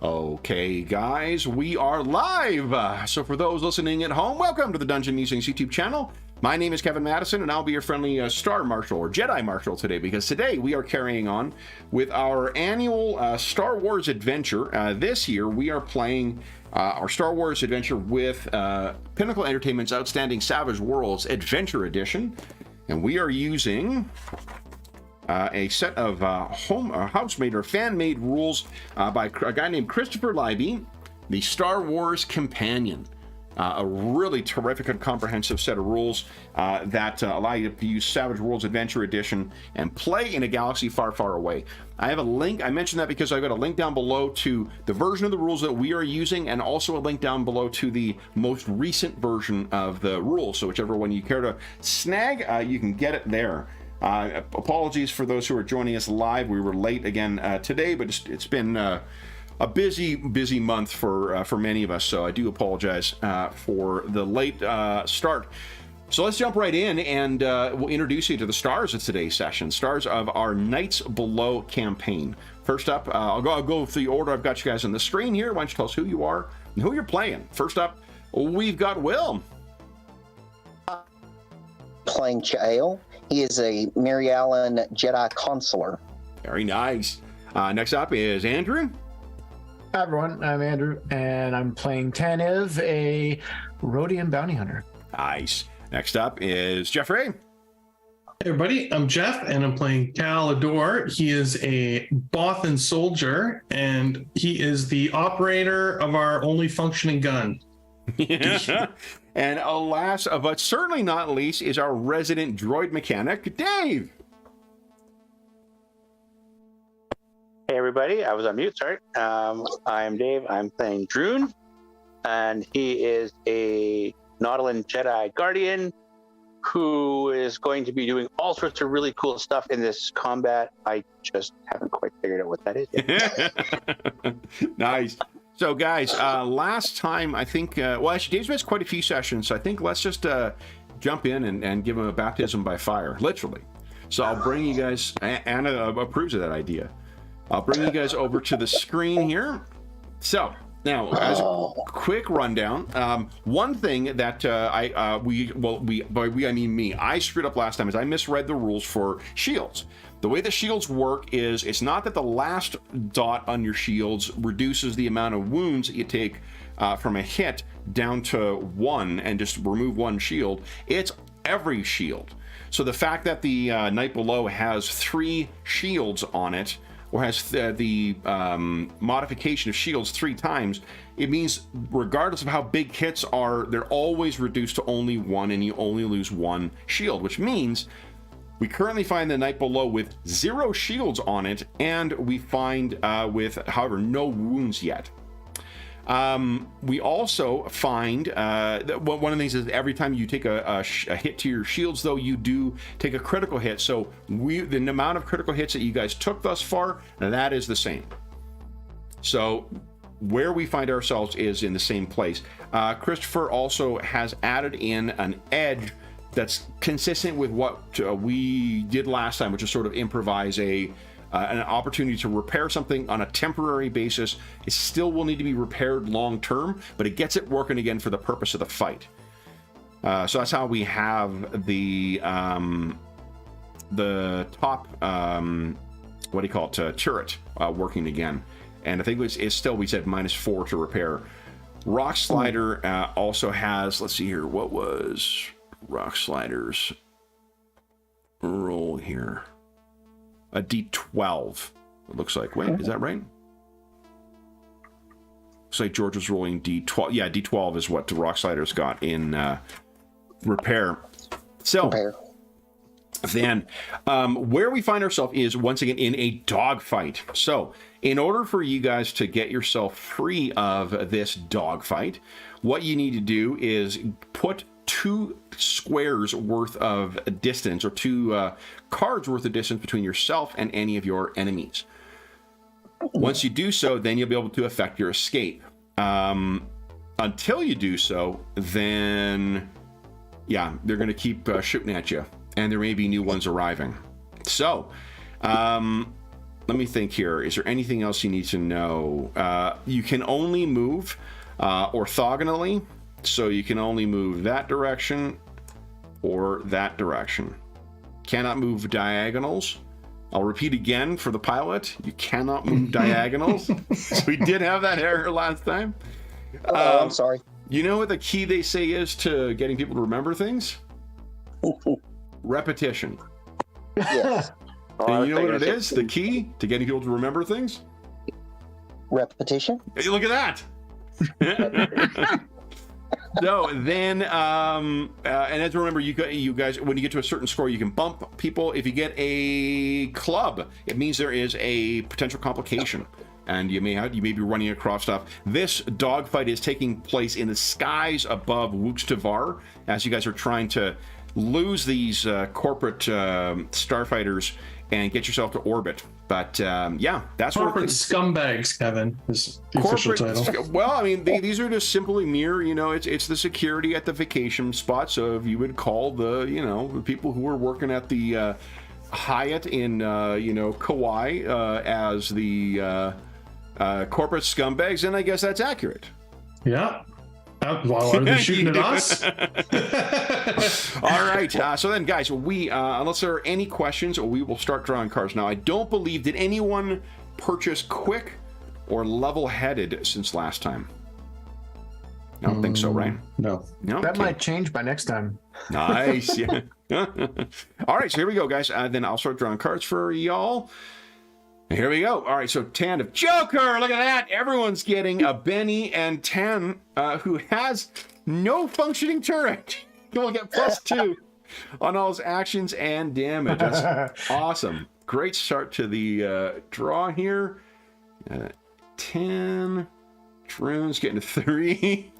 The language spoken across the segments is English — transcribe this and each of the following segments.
Okay, guys, we are live. So for those listening at home, welcome to the Dungeon Musings YouTube channel. My name is Kevin Madison, and I'll be your friendly Star Marshal, or Jedi Marshal today, because today we are carrying on with our annual Star Wars adventure. This year, we are playing our Star Wars adventure with Pinnacle Entertainment's Outstanding Savage Worlds Adventure Edition, and we are using a set of house-made or fan-made rules by a guy named Christopher Libby, the Star Wars Companion. A really terrific and comprehensive set of rules that allow you to use Savage Worlds Adventure Edition and play in a galaxy far, far away. I have a link. I mentioned that because I've got a link down below to the version of the rules that we are using, and also a link down below to the most recent version of the rules. So whichever one you care to snag, you can get it there. Apologies for those who are joining us live. We were late again today, but it's been a busy month for many of us, so I do apologize for the late start. So let's jump right in, and we'll introduce you to the stars of today's session, stars of our Knights Below campaign. First up, I'll go through the order I've got you guys on the screen here. Why don't you tell us who you are and who you're playing? First up, we've got Will. Playing Chael. He is a Mary Allen Jedi Consular. Very nice. Next up is Andrew. Hi everyone, I'm Andrew, and I'm playing Tanev, a Rhodian bounty hunter. Nice. Next up is Jeffrey. Hey everybody, I'm Jeff, and I'm playing Cal Ador. He is a Bothan soldier, and he is the operator of our only functioning gun. Yeah. And last, but certainly not least, is our resident droid mechanic, Dave. Hey everybody, I was on mute, sorry. I'm Dave, I'm playing Droon, and he is a Nautilin Jedi Guardian who is going to be doing all sorts of really cool stuff in this combat. I just haven't quite figured out what that is yet. Nice. So guys, last time I think, well actually Dave's missed quite a few sessions, so I think let's just jump in and give him a baptism by fire, literally. So I'll bring you guys, Anna approves of that idea. I'll bring you guys over to the screen here. So now, as a quick rundown, one thing that I mean me, I screwed up last time is I misread the rules for shields. The way the shields work is it's not that the last dot on your shields reduces the amount of wounds that you take from a hit down to 1 and just remove 1 shield. It's every shield. So the fact that the Knight Below has 3 shields on it, or has the modification of shields 3 times, it means regardless of how big hits are, they're always reduced to only 1, and you only lose 1 shield, which means we currently find the Knight Below with 0 shields on it, and we find with, however, no wounds yet. We also find that one of the things is every time you take a hit to your shields, though, you do take a critical hit. So the amount of critical hits that you guys took thus far, that is the same. So where we find ourselves is in the same place. Christopher also has added in an edge that's consistent with what we did last time, which is sort of improvise an opportunity to repair something on a temporary basis. It still will need to be repaired long term, but it gets it working again for the purpose of the fight. So that's how we have the top what do you call it, turret working again. And I think it's still, we said -4 to repair. Rock Slider also has, let's see here, what was Rock Slider's roll here? A D12, it looks like. Wait, is that right? Looks like George was rolling D12. Yeah, D12 is what the Rock Slider's got in repair. So then where we find ourselves is once again in a dogfight. So in order for you guys to get yourself free of this dogfight, what you need to do is put 2 squares worth of distance, or 2 cards worth of distance between yourself and any of your enemies. Once you do so, then you'll be able to effect your escape. Until you do so, then yeah, they're going to keep shooting at you, and there may be new ones arriving. So let me think here. Is there anything else you need to know? You can only move orthogonally, so you can only move that direction or that direction. Cannot move diagonals. I'll repeat again for the pilot. You cannot move diagonals. So we did have that error last time. Oh, I'm sorry. You know what the key they say is to getting people to remember things? Repetition. Yes. And you know what it is? The key to getting people to remember things? Repetition. Hey, look at that. So then, and as remember, you guys, when you get to a certain score, you can bump people. If you get a club, it means there is a potential complication, and you may be running across stuff. This dogfight is taking place in the skies above Wuxtavar, as you guys are trying to lose these corporate starfighters and get yourself to orbit. But yeah, that's corporate scumbags, Kevin, is the official title. Well, I mean, these are just simply mere, it's the security at the vacation spot. So if you would call the, the people who are working at the Hyatt in, Kauai as the corporate scumbags, then I guess that's accurate. Yeah. Well, are they shooting at us? All right. So then, guys, we unless there are any questions, we will start drawing cards. Now, I don't believe, did anyone purchase quick or level-headed since last time? I don't think so, right? No. That might change by next time. Nice. Yeah. All right. So here we go, guys. Then I'll start drawing cards for y'all. Here we go. All right, so Tan of Joker. Look at that. Everyone's getting a Benny, and Tan, who has no functioning turret, will get +2 on all his actions and damage. That's awesome. Great start to the draw here. 10. Droon's getting 3.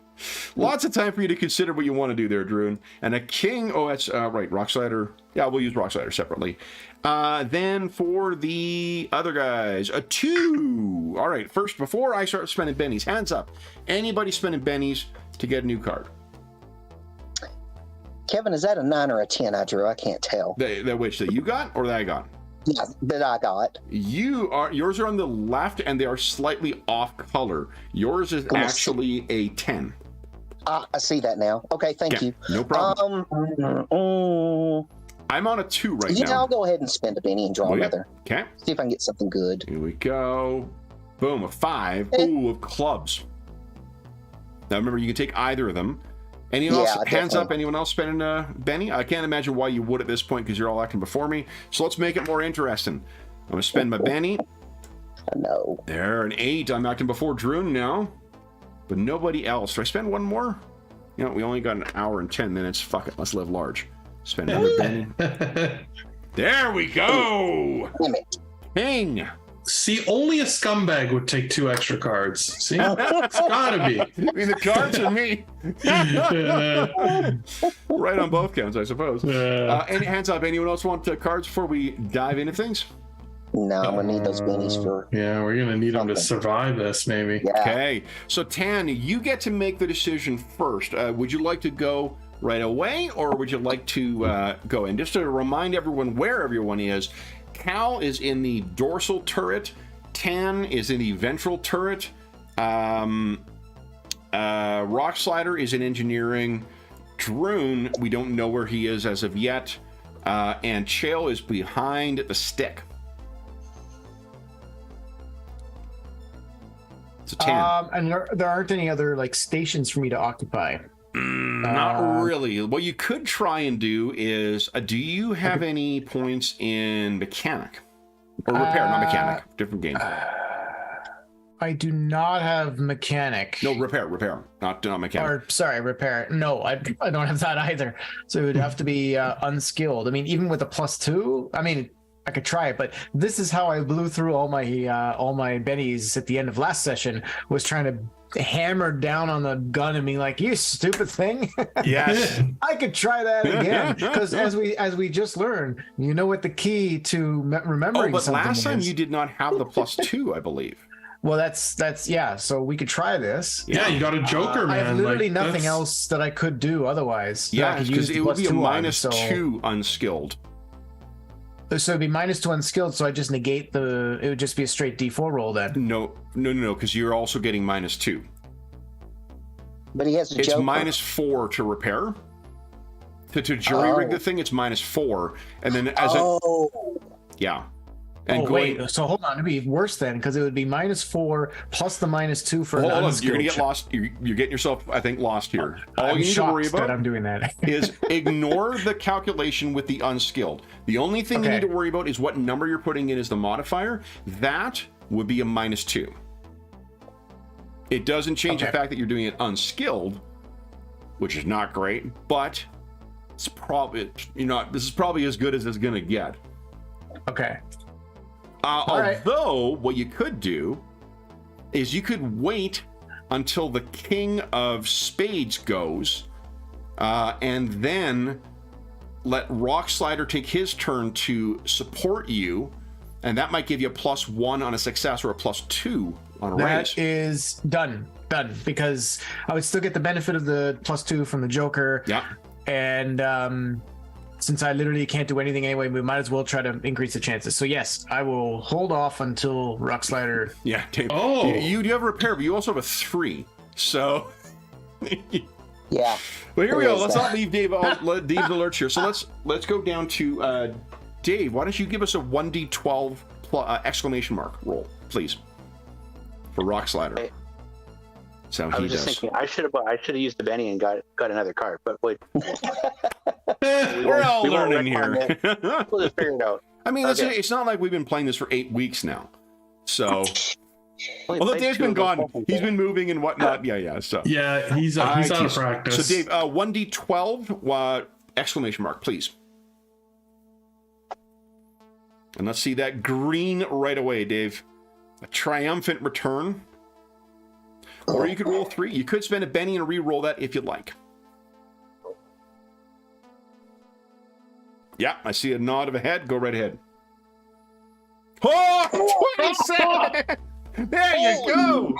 Lots of time for you to consider what you want to do there, Droon. And a king. Oh, that's right. Rock Slider. Yeah, we'll use Rock Slider separately. Then for the other guys, a 2. All right. First, before I start spending bennies, hands up. Anybody spending bennies to get a new card? Kevin, is that a 9 or a 10 I drew? I can't tell. That which that you got or that I got? Yeah, that I got. Yours are on the left and they are slightly off color. Yours is actually a 10. I see that now. Okay, thank you. No problem. I'm on a 2 right now. Yeah, I'll go ahead and spend a Benny and draw another. Okay. See if I can get something good. Here we go. Boom, a 5. Ooh, of clubs. Now remember, you can take either of them. Anyone else? Hands up. Anyone else spending a Benny? I can't imagine why you would at this point because you're all acting before me. So let's make it more interesting. I'm going to spend my Benny. No. There, an 8. I'm acting before Droon now. But nobody else. Do I spend one more? We only got an hour and 10 minutes. Fuck it. Let's live large. Spend another Benny. There we go. King. See, only a scumbag would take 2 extra cards. See? It's gotta be. I mean, the cards are me. Right on both counts, I suppose. Any hands up? Anyone else want cards before we dive into things? No, I'm gonna need those bennies for. Yeah, we're gonna need them to survive this, maybe. Yeah. Okay, so Tan, you get to make the decision first. Would you like to go right away, or would you like to go in? Just to remind everyone where everyone is. Cal is in the dorsal turret. Tan is in the ventral turret. Rock Slider is in engineering. Droon, we don't know where he is as of yet. And Chael is behind the stick. So Tan. And there aren't any other stations for me to occupy. Not really. What you could try and do is, do you have any points in mechanic? Or repair, not mechanic. Different game. I do not have mechanic. No, repair. Not mechanic. Or, sorry, repair. No, I don't have that either. So it would have to be unskilled. I mean, even with a +2, I mean, I could try it, but this is how I blew through all my bennies at the end of last session, was trying to hammer down on the gun and be like, you stupid thing. Yes. I could try that again, because as we just learned, you know what the key to remembering but something last time is. you did not have the +2, I believe. Well, that's yeah, so we could try this. Yeah, you got a Joker, man. I have literally nothing else that I could do otherwise. Yeah, because it would be a -2 unskilled. So it'd be -2 unskilled, so I just negate the. It would just be a straight D4 roll then. No, because you're also getting -2. But he has a It's joker. -4 to repair. To jury rig the thing, it's -4, and then as yeah. And wait, so hold on, it'd be worse then, because it would be -4 plus the -2 for. Hold on, unskilled you're gonna get check. lost. You're getting yourself, I think, lost here. All I'm you need to worry shocked that about I'm doing that. is ignore the calculation with the unskilled. The only thing you Okay. need to worry about is what number you're putting in as the modifier. That would be a -2. It doesn't change the Okay. fact that you're doing it unskilled, which is not great, but it's probably this is probably as good as it's gonna get. Okay. Although right. what you could do is you could wait until the King of Spades goes, and then let Rock Slider take his turn to support you, and that might give you a +1 on a success or a +2 on a raise. That is done, because I would still get the benefit of the +2 from the Joker. Yeah. And since I literally can't do anything anyway, we might as well try to increase the chances. So yes, I will hold off until Rock Slider. Yeah, Dave. Oh. You do have a repair, but you also have a 3. So Yeah. well, here we There go. is Let's that. not leave Dave the lurch here. So let's go down to Dave. Why don't you give us a 1d12 exclamation mark roll, please, for Rock Slider. Okay. So I he was just does. thinking I should have used the Benny and got another card, but wait. We're all we won't learning retcon here. We'll just figure it out. I mean, Okay. it's not like we've been playing this for 8 weeks now. So, Only although played Dave's 2 been of those gone, fucking he's games. been moving and whatnot. Yeah. So Yeah, he's out of practice. So Dave, 1d12 exclamation mark, please. And let's see that green right away, Dave. A triumphant return. Or you could roll 3. You could spend a Benny and re-roll that if you'd like. Yeah, I see a nod of a head. Go right ahead. Oh, 27! There you go.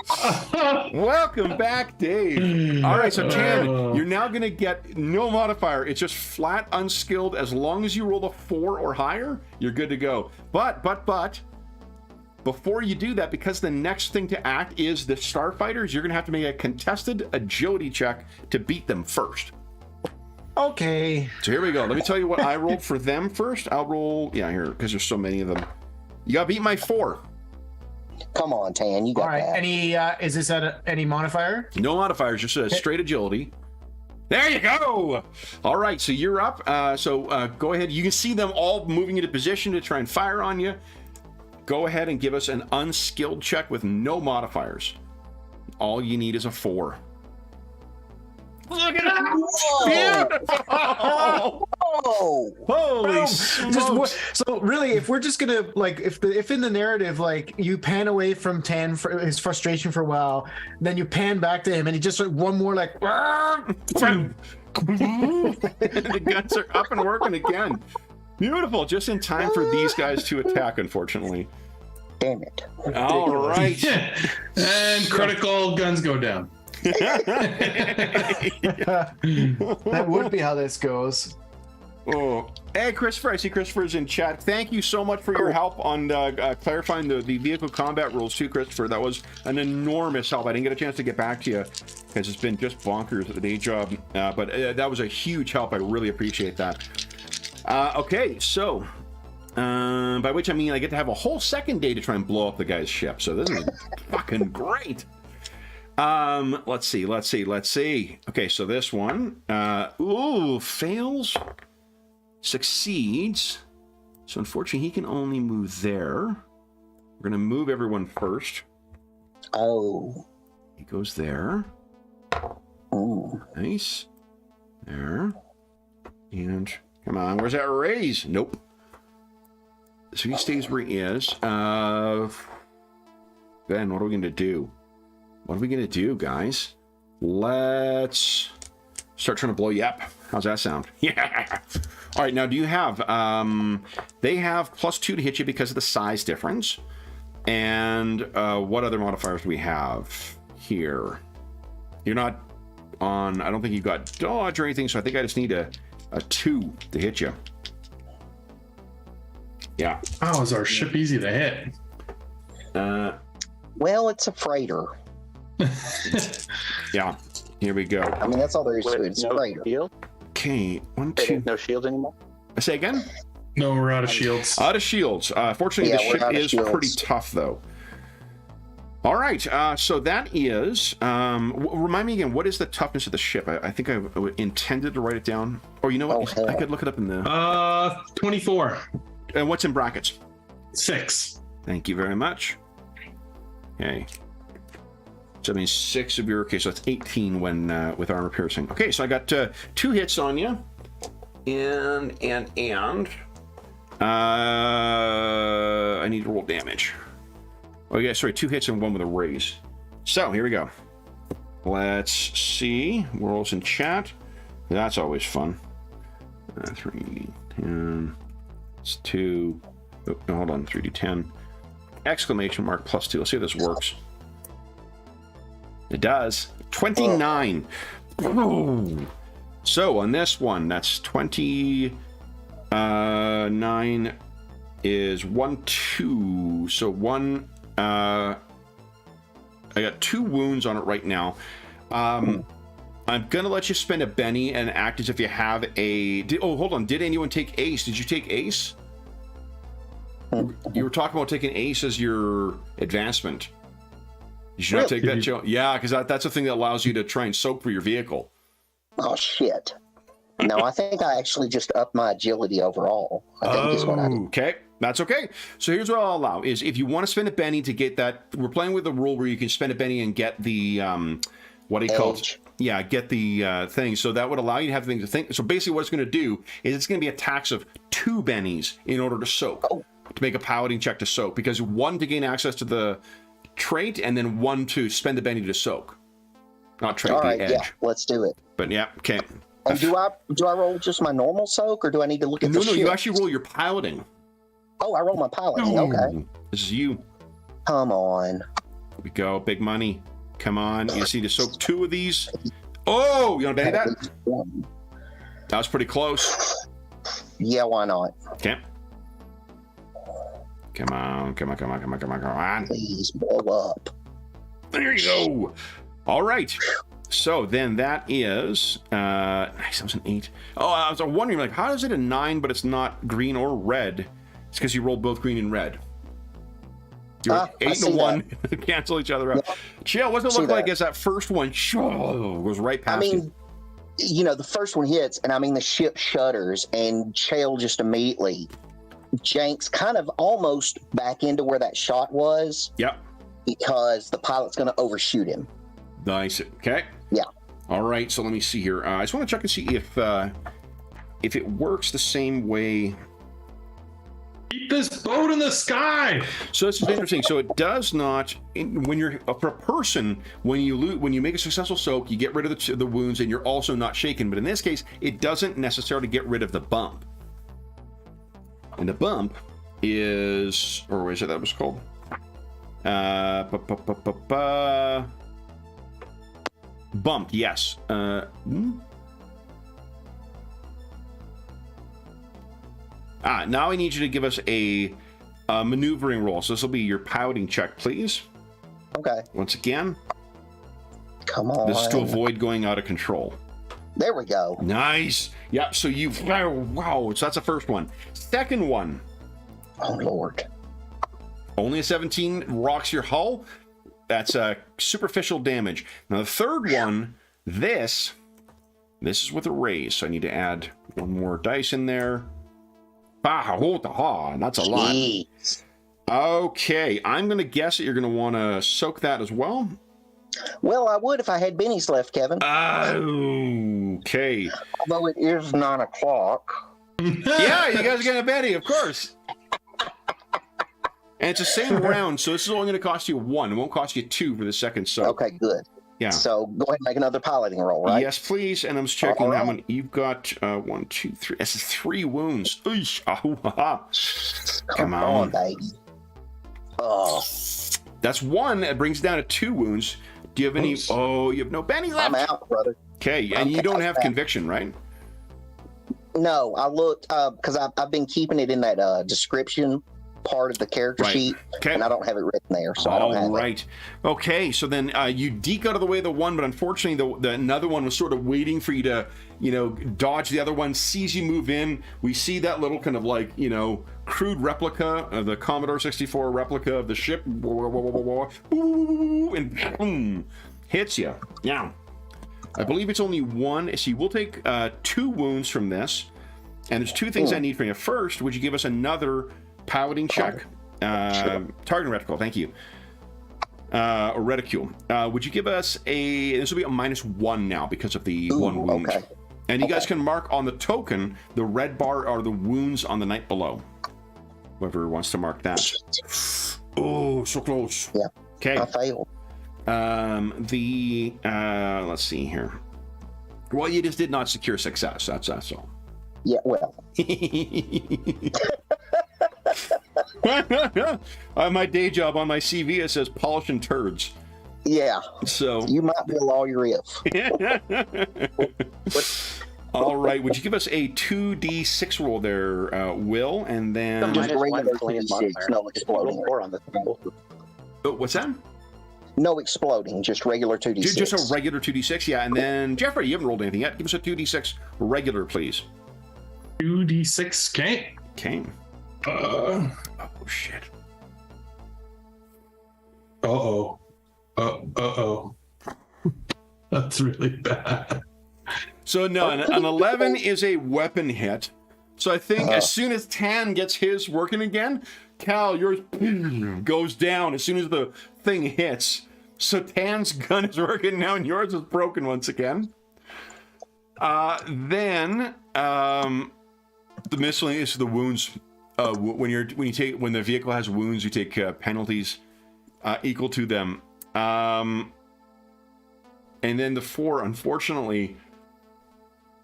Welcome back, Dave. All right, so Tan, you're now going to get no modifier. It's just flat unskilled. As long as you roll a 4 or higher, you're good to go. But before you do that, because the next thing to act is the Starfighters, you're going to have to make a contested agility check to beat them first. Okay. So here we go. Let me tell you what I rolled for them first. I'll roll, here, because there's so many of them. You got to beat my 4. Come on, Tan. You got All right. that. Any is this at any modifier? No modifiers, just a straight agility. There you go. All right, so you're up. Go ahead. You can see them all moving into position to try and fire on you. Go ahead and give us an unskilled check with no modifiers. All you need is a 4. Look at that! Beautiful! Oh, Holy Just smokes! so really, if we're just gonna if in the narrative you pan away from Tan for his frustration for a while, then you pan back to him and he just one more The guns are up and working again. Beautiful, just in time for these guys to attack, unfortunately. damn it. All right. And critical guns go down. that would be how this goes. Oh, hey, Christopher, I see Christopher's in chat. Thank you so much for your help on clarifying the vehicle combat rules too, Christopher. That was an enormous help. I didn't get a chance to get back to you because it's been just bonkers at the day job. But that was a huge help. I really appreciate that. Okay, so by which I mean I get to have a whole second day to try and blow up the guy's ship. So this is fucking great. Let's see. Okay, so this one, fails, succeeds. So unfortunately, he can only move there. We're gonna move everyone first. Oh. He goes there. Ooh. Nice. There. And come on, where's that raise? Nope. So he stays where he is. Ben, what are we gonna do? What are we gonna do, guys? Let's start trying to blow you up. How's that sound? Yeah. All right. Now, do you have? They have +2 to hit you because of the size difference. And what other modifiers do we have here? You're not on. I don't think you've got dodge or anything. So I think I just need a 2 to hit you. Yeah. How is our ship easy to hit? Well, it's a freighter. Yeah. Here we go. I mean, that's all there is to it. It's a no freighter. shield? Okay. 1, 2. No shields anymore? Say again? No, we're out of shields. Out of shields. Fortunately, Yeah, the we're ship out of is shields. pretty tough, though. All right. So that is. Remind me again. What is the toughness of the ship? I think I intended to write it down. Or you know what? Oh, hell. I could look it up in the. 24. And what's in brackets? 6. Thank you very much. Okay. So that means 6 of your. Okay, so that's 18 when with armor piercing. Okay, so I got 2 hits on you. And I need to roll damage. Oh yeah, sorry, 2 hits and 1 with a raise. So here we go. Let's see rolls in chat. That's always fun. 3d10. It's 2. Oh, no, hold on, 3d10. Exclamation mark +2. Let's see if this works. It does. 29. Ooh. So on this one, that's 29 is 1, 2. So 1. I got 2 wounds on it right now. I'm gonna let you spend a Benny and act as if you have a. Hold on. Did anyone take Ace? Did you take Ace? You were talking about taking Ace as your advancement. You should not take that, Joe. Yeah, because that's the thing that allows you to try and soak for your vehicle. Oh, shit. No, I think I actually just upped my agility overall. I think is what I did. Okay, that's okay. So here's what I'll allow is if you want to spend a Benny to get that, we're playing with a rule where you can spend a Benny and get the what do you call it? Yeah, get the thing. So that would allow you to have things to think. So basically, what it's going to do is it's going to be a tax of 2 bennies in order to soak, to make a piloting check to soak, because 1 to gain access to the trait, and then 1 to spend the Benny to soak. Not trait, All the right, edge. yeah, let's do it. But yeah, okay. And do I roll just my normal soak, or do I need to look at No, the no, ship? you actually roll your piloting. Oh, I roll my piloting. Okay. This is you. Come on. Here we go. Big money. Come on. You just need to soak 2 of these. Oh, you want to Benny that? That was pretty close. Yeah, why not? Okay. Come on. Come on, come on, come on, come on, come on. Please blow up. There you go. All right. So then that is nice. That was an 8. Oh, I was wondering, like, how is it a 9, but it's not green or red? It's because you rolled both green and red. You're 8 and 1 cancel each other out. Chill, what's it look like as that first one goes right past you? You know, the first one hits, and I mean, the ship shudders, and Chael just immediately janks kind of almost back into where that shot was. Yep. Because the pilot's going to overshoot him. Nice. Okay. Yeah. All right. So let me see here. I just want to check and see if it works the same way. Keep this boat in the sky. So this is interesting. So it does not when you're for a person when you make a successful soak, you get rid of the wounds and you're also not shaken. But in this case, it doesn't necessarily get rid of the bump. And the bump is, or is it that was called? Bump, yes. Now I need you to give us a maneuvering roll. So this will be your piloting check, please. Okay. Once again. Come on. This is to avoid going out of control. There we go. Nice. Yep. So you, wow. So that's the first one. Second one. Oh, Lord. Only a 17 rocks your hull. That's superficial damage. Now the third one, this is with a raise. So I need to add 1 more dice in there. That's a lot. Okay, I'm going to guess that you're going to want to soak that as well. Well, I would if I had bennies left, Kevin. Okay. Although it is 9 o'clock. Yeah, you guys are getting a Benny, of course. And it's the same round, so this is only going to cost you 1. It won't cost you 2 for the second soak. Okay, good. Yeah. So go ahead and make another piloting roll, right? Yes, please. And I'm just checking how many. You've got 1, 2, 3. This is 3 wounds. Come on, baby. Oh. That's 1. It brings it down to 2 wounds. Do you have any? Oh, you have no Benny left. I'm out, brother. Okay, and you don't have conviction, right? No, I looked because I've been keeping it in that description part of the character sheet, Okay. and I don't have it written there, so I don't have right. Okay, so then you deke out of the way of the one, but unfortunately the another one was sort of waiting for you to, dodge the other one, sees you move in. We see that little kind of like, crude replica of the Commodore 64 replica of the ship, and boom, hits you. Yeah. I believe it's only one. So you will take 2 wounds from this, and there's 2 things I need from you. First, would you give us another piloting check? Sure. Target reticule, thank you. Or reticule. Would you give us this will be a -1 now because of the 1 wound. Okay. And you guys can mark on the token, the red bar are the wounds on the night below. Whoever wants to mark that. Oh, so close. Yeah. Okay. I failed. Let's see here. Well, you just did not secure success. That's all. Yeah, well. On my day job on my CV, it says polishing turds. Yeah. So You might be a lawyer if. all right, would you give us a 2d6 roll there, Will, and then Just Minus regular one for land 2d6, modifier. no It's exploding. roll 4 on the symbol. oh, what's that? No exploding, just regular 2d6. Just a regular 2d6, yeah. And then Jeffrey, you haven't rolled anything yet. Give us a 2d6 regular, please. 2d6. Okay. Okay. Uh Oh shit. oh. Uh-oh. That's really bad. So no, an 11 is a weapon hit. So I think as soon as Tan gets his working again, Cal, yours goes down as soon as the thing hits. So Tan's gun is working now, and yours is broken once again. Then the miscellaneous, the wounds. When the vehicle has wounds, you take penalties equal to them. And then the 4, unfortunately,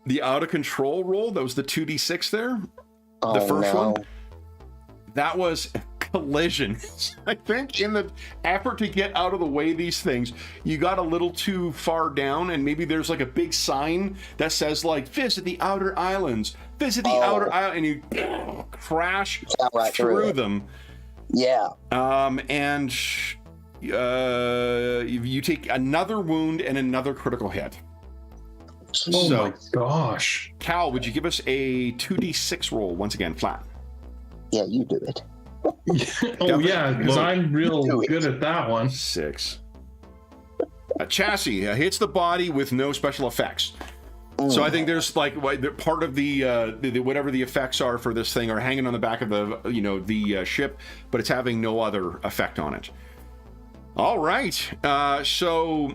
the out of control roll, that was the 2d6 there. The first one, that was collision. I think in the effort to get out of the way of these things, you got a little too far down, and maybe there's like a big sign that says like visit the outer islands, visit the outer island, and you crash right through them. Yeah. And you take another wound and another critical hit. Oh So, my gosh. Cal, would you give us a 2d6 roll once again, flat? Yeah, you do it. Oh yeah, because Low. I'm real Do it. good at that one. 6. A chassis hits the body with no special effects. So I think there's like part of the whatever the effects are for this thing are hanging on the back of the ship, but it's having no other effect on it. All right, so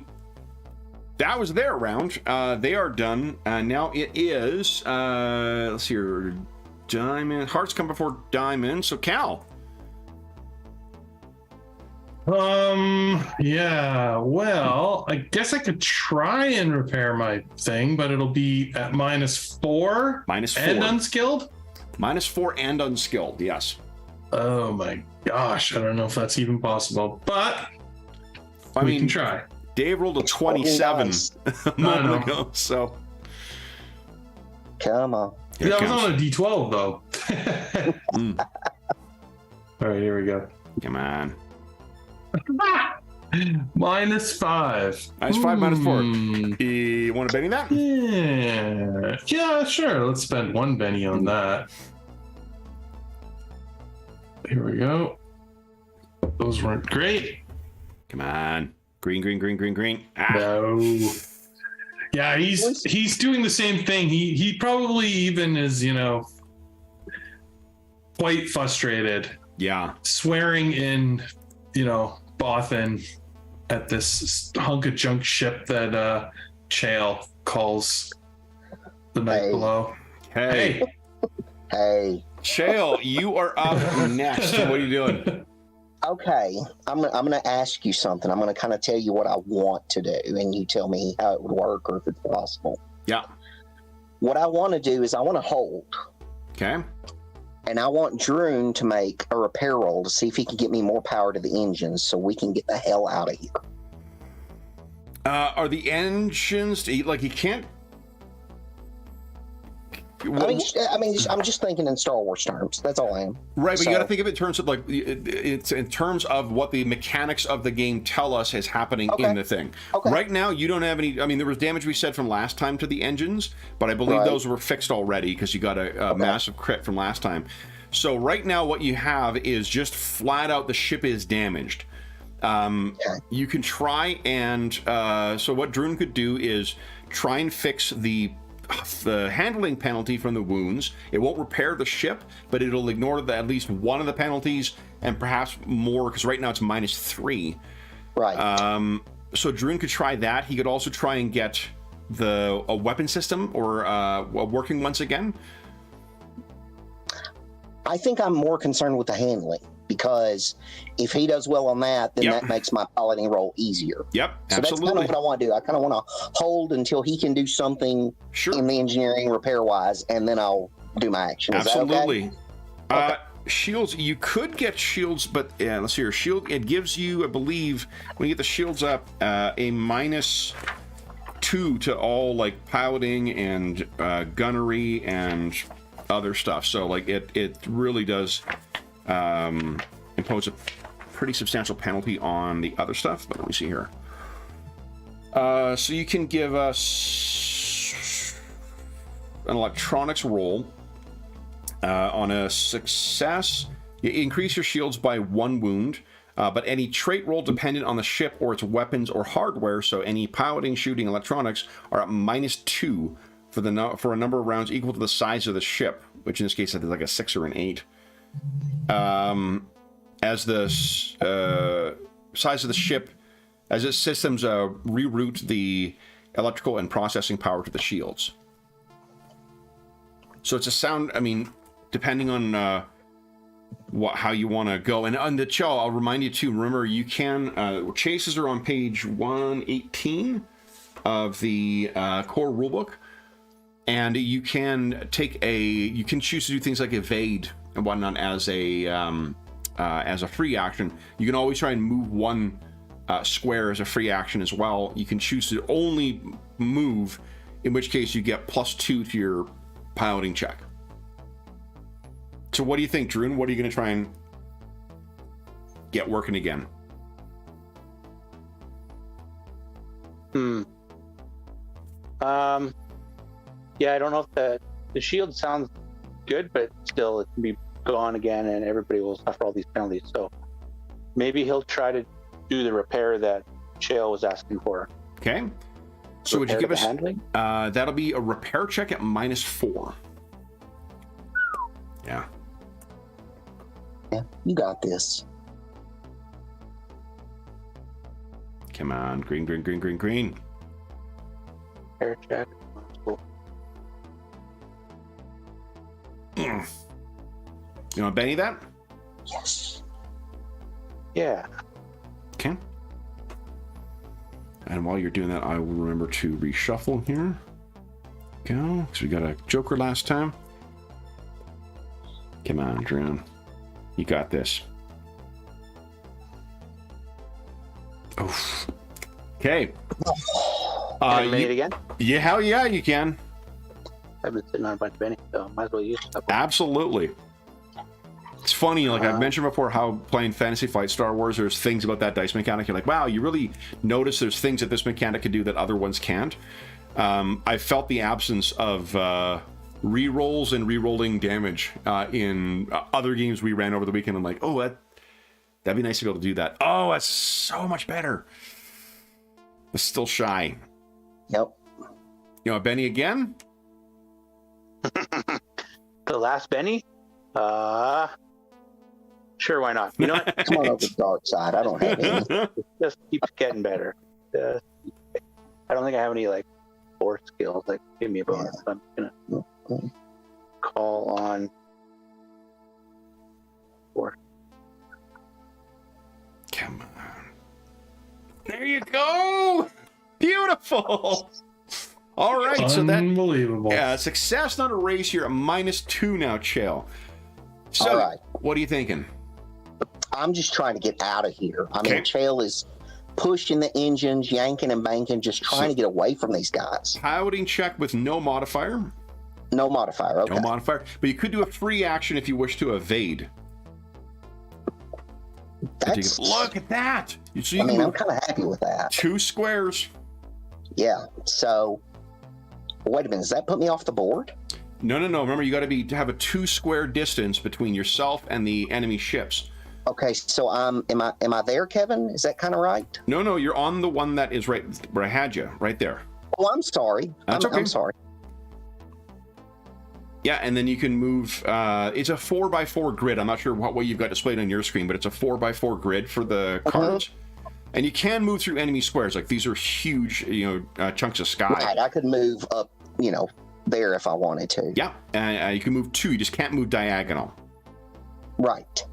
that was their round. They are done. Now it is let's see here, diamond. Hearts come before diamonds. So Cal. Yeah, well, I guess I could try and repair my thing, but it'll be at -4. -4. And unskilled? -4 and unskilled, yes. Oh my gosh, I don't know if that's even possible, but I we mean, can try. Dave rolled a 27 Nice. a moment ago, so Come on. here it That was comes. on a D12 though. Mm, All right, here we go. come on. -5. Nice 5 -4. Hmm. You want to bet me that? Yeah, sure. Let's spend 1 Benny on that. Here we go. Those weren't great. Come on. Green, green, green, green, green. Ah. No. Yeah, he's doing the same thing. He probably even is, quite frustrated, Yeah. swearing in, Bothan at this hunk of junk ship that Chael calls the night Hey. below. Hey, Hey. Chael, you are up next. What are you doing? Okay. I'm gonna ask you something. I'm gonna kind of tell you what I want to do, and you tell me how it would work or if it's possible. Yeah. What I want to do is I want to hold, Okay. and I want Droon to make a repair roll to see if he can get me more power to the engines so we can get the hell out of here. Are the engines like he can't? I'm just thinking in Star Wars terms. That's all I am. Right, but you got to think of it in terms of it's in terms of what the mechanics of the game tell us is happening in the thing. Okay. Right now, you don't have any. I mean, there was damage we said from last time to the engines, but I believe those were fixed already because you got a massive crit from last time. So right now, what you have is just flat out the ship is damaged. You can try and so what Droon could do is try and fix the handling penalty from the wounds. It won't repair the ship, but it'll ignore at least one of the penalties and perhaps more, because right now it's -3. Right. So Droon could try that. He could also try and get a weapon system or working once again. I think I'm more concerned with the handling, because if he does well on that, then that makes my piloting role easier. Yep, so absolutely. That's kind of what I want to do. I kind of want to hold until he can do something in the engineering repair wise, and then I'll do my action. Is absolutely. That okay? Shields, you could get shields, but let's see here. Shield, it gives you, I believe, when you get the shields up, a -2 to all like piloting and gunnery and other stuff. So like it really does impose a pretty substantial penalty on the other stuff. But let me see here. So you can give us an electronics roll. On a success, you increase your shields by 1 wound, but any trait roll dependent on the ship or its weapons or hardware, so any piloting, shooting, electronics, are at -2 for a number of rounds equal to the size of the ship, which in this case is like a 6 or an 8. As the size of the ship, as its systems reroute the electrical and processing power to the shields. So it's a sound, I mean, depending on how you want to go. And on the Chell, I'll remind you too, remember you can, chases are on page 118 of the core rulebook. And you can you can choose to do things like evade and whatnot as a free action. You can always try and move 1 square as a free action as well. You can choose to only move, in which case you get +2 to your piloting check. So what do you think, Droon? What are you going to try and get working again? Yeah, I don't know if the shield sounds good, but still it can be gone again and everybody will suffer all these penalties. So maybe he'll try to do the repair that Shale was asking for. Okay. So would you give us handling? That'll be a repair check at -4. Yeah. Yeah, you got this. Come on, green. Repair check. Cool. You want to Benny that? Yes. Yeah. Okay. And while you're doing that, I will remember to reshuffle here. Go, because we got a Joker last time. Come on, Droon. You got this. Oof. Okay. Can I Benny it again? Yeah, hell yeah, you can. I've been sitting on a bunch of Benny, so might as well use stuff. Absolutely. It's funny, like I've mentioned before, how playing Fantasy Flight Star Wars, there's things about that dice mechanic. You're like, wow, you really notice there's things that this mechanic can do that other ones can't. I felt the absence of re-rolls and re-rolling damage in other games we ran over the weekend. I'm like, oh, that'd be nice to be able to do that. Oh, that's so much better. It's still shy. Yep. You know, Benny again? The last Benny? Sure, why not? You know what? Come on over the dark side. I don't have any. Just keeps getting better. I don't think I have any like force skills. Like, give me a bonus. Yeah. I'm gonna call on force. Come on. There you go. Beautiful. All right, so that unbelievable. Yeah, success, not a race. You're at -2 now, Chael. So, all right. What are you thinking? I'm just trying to get out of here. I mean, Okay. Chael is pushing the engines, yanking and banking, just trying to get away from these guys. Piloting check with no modifier. No modifier. Okay. No modifier. But you could do a free action if you wish to evade. Look at that. So I'm kind of happy with that. 2 squares. Yeah. So, wait a minute. Does that put me off the board? No. Remember, you got to have a 2 square distance between yourself and the enemy ships. Okay. So, am I there, Kevin? Is that kind of right? No. You're on the one that is right where I had you, right there. Oh, I'm sorry. That's okay. I'm sorry. Yeah, and then you can move. It's a 4x4 grid. I'm not sure what way you've got displayed on your screen, but it's a 4x4 grid for the cards. And you can move through enemy squares. Like, these are huge, chunks of sky. Right. I could move up, there if I wanted to. Yeah, you can move 2. You just can't move diagonal. Right.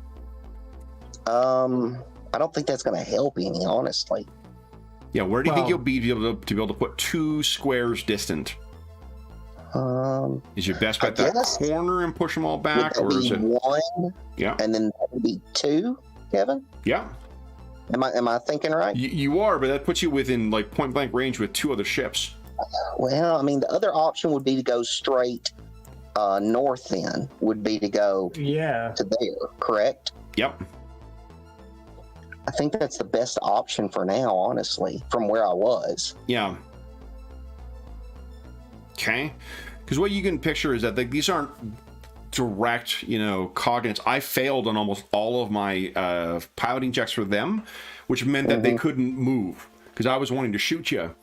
I don't think that's going to help any, honestly. Yeah, where do you think you'll be able to put 2 squares distant? Is your best bet that corner and push them all back, or is it 1? Yeah, and then that would be 2, Kevin. Yeah. Am I thinking right? You are, but that puts you within like point blank range with 2 other ships. Well, I mean, the other option would be to go straight north. Then would be to go to there. Correct. Yep. I think that's the best option for now, honestly, from where I was. Yeah. Okay, because what you can picture is that these aren't direct, coordinates. I failed on almost all of my piloting checks for them, which meant that they couldn't move because I was wanting to shoot you.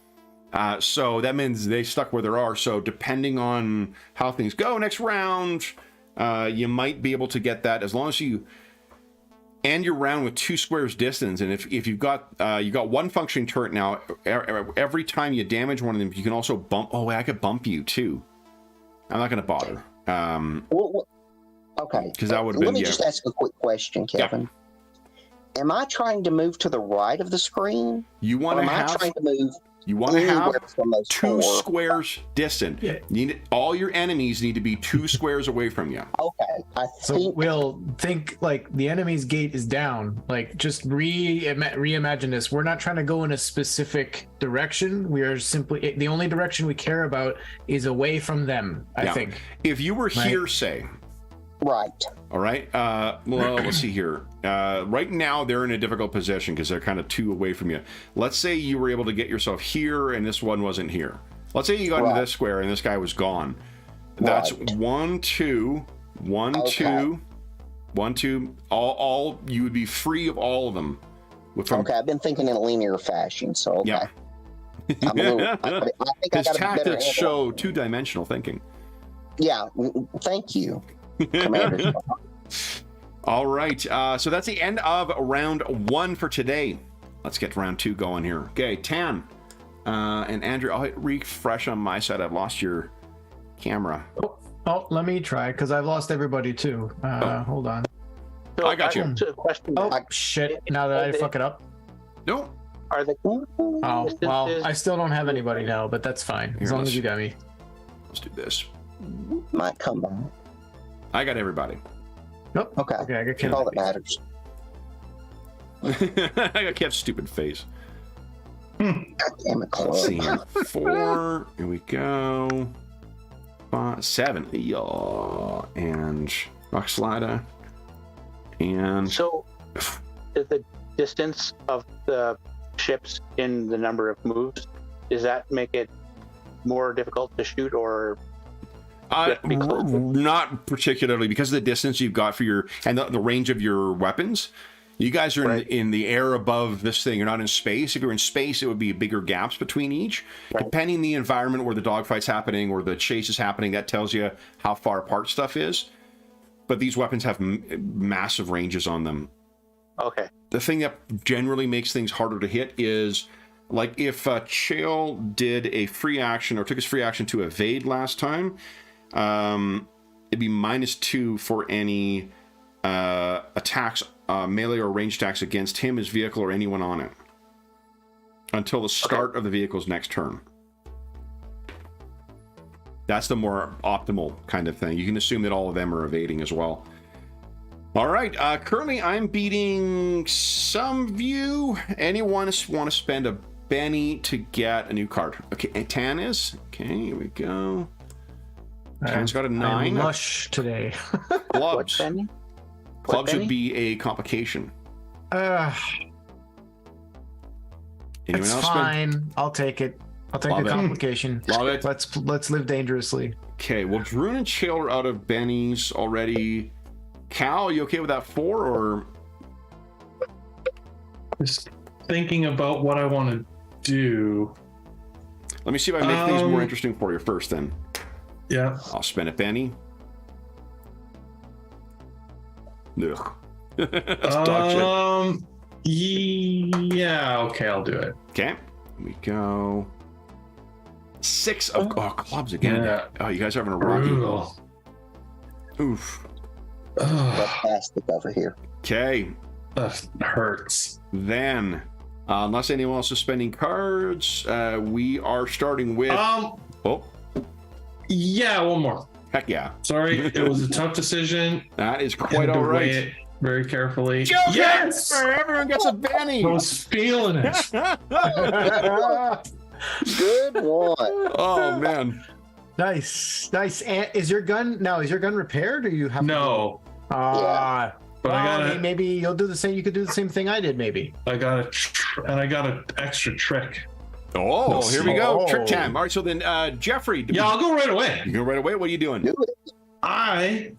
So that means they stuck where they are. So depending on how things go next round, you might be able to get that as long as you end your round with 2 squares distance. And if you've got 1 functioning turret now, every time you damage one of them, you can also bump. Oh, I could bump you too. I'm not going to bother. Okay. Because that would have been. Let me just ask a quick question, Kevin. Yeah. Am I trying to move to the right of the screen? You want to have. Am I trying to move? You want to have 2 4? squares distant. Yeah. All your enemies need to be 2 squares away from you. Okay. So we'll think like the enemy's gate is down. Like, just reimagine this. We're not trying to go in a specific direction. We are simply, the only direction we care about is away from them, I think. If you were here, say. Right. All right. Well, let's see here. Right now, they're in a difficult position because they're kind of 2 away from you. Let's say you were able to get yourself here and this one wasn't here. Let's say you got into this square and this guy was gone. That's 1, 2, 1, 2, 1, 2. All you would be free of all of them. Okay, I've been thinking in a linear fashion, so okay. Yeah. His tactics show 2-dimensional thinking. Yeah, thank you. Commander. All right, so that's the end of round 1 for today. Let's get round 2 going here. Okay, Tan and Andrew, I'll hit refresh on my side. I've lost your camera. Oh, let me try because I've lost everybody too. Hold on. So I got you. Question. Oh shit! Now that I fuck it up. No. Are the Oh well, I still don't have anybody now, but that's fine as long as you got me. Let's do this. Might come back. I got everybody. Nope. Okay. I got That's all that matters. I got Kev's stupid face. God damn it, Let's see here. 4. Here we go. 5, 7. Yeah. And Rock Slider. And so is the distance of the ships in the number of moves, does that make it more difficult to shoot, or not particularly, because of the distance you've got for your and the range of your weapons. You guys are in the air above this thing. You're not in space. If you're in space, it would be bigger gaps between each. Right. Depending on the environment where the dogfight's happening or the chase is happening, that tells you how far apart stuff is. But these weapons have massive ranges on them. Okay. The thing that generally makes things harder to hit is, like, if Chael did a free action or took his free action to evade last time, it'd be -2 for any attacks, melee or ranged attacks against him, his vehicle, or anyone on it until the start of the vehicle's next turn. That's the more optimal kind of thing. You can assume that all of them are evading as well. All right. Currently, I'm beating some view. Anyone want to spend a Benny to get a new card? Okay, Tan is. Okay, here we go. Ken's got a 9. I'm lush today. What, Clubs. Benny? Clubs Benny? would be a complication. Anyone it's else? fine. I'll take it. I'll take Love the it. complication. Love it. Let's live dangerously. Okay, well, Droon and Chael are out of Benny's already. Cal, are you okay with that 4 or? Just thinking about what I want to do. Let me see if I make things more interesting for you first. Then Yeah. I'll spend it, Benny. Ugh. That's dog shit. Yeah. Okay, I'll do it. Okay, here we go. 6 of clubs again. Yeah. Oh, you guys are having a rocky. Brutal. Oof. Ugh, Plastic over here. Okay, that hurts. then unless anyone else is spending cards, we are starting with. Oh, Yeah, one more. heck yeah! Sorry, it was a tough decision. That is Had quite to all weigh right. it very carefully. Joker! Yes, Everyone gets a Benny. I was feeling it. Good one. Oh man. Nice. And is your gun repaired, or you have? No, Ah. but I got it. Maybe you'll do the same. You could do the same thing I did. Maybe. I got an extra trick. Oh, here we go. Oh. Trick time. All right, so then Jeffrey. Yeah, I'll go right away. You go right away. What are you doing? Do it. I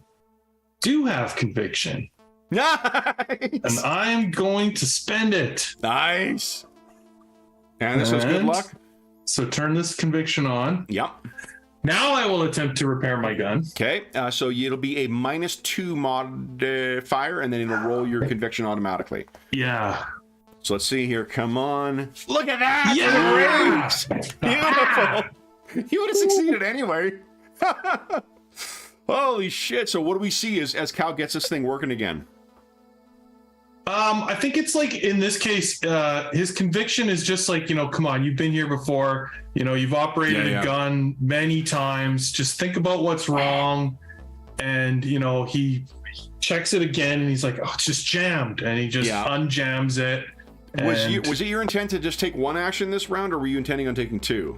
do have conviction, and Nice. I'm going to spend it. Nice. And this is good And- luck. So turn this conviction on. Yep. Now I will attempt to repair my gun. Okay. So it'll be a -2 modifier, and then it'll roll your conviction automatically. Yeah. So let's see here. Come on. Look at that. Yeah! Rings. Beautiful. You would have succeeded anyway. Holy shit. So what do we see as Cal gets this thing working again? I think it's like in this case, his conviction is just like, come on, you've been here before, you've operated Yeah. a gun many times. Just think about what's wrong. And, he checks it again and he's like, oh, it's just jammed. And he just unjams it. Was it your intent to just take 1 action this round, or were you intending on taking 2?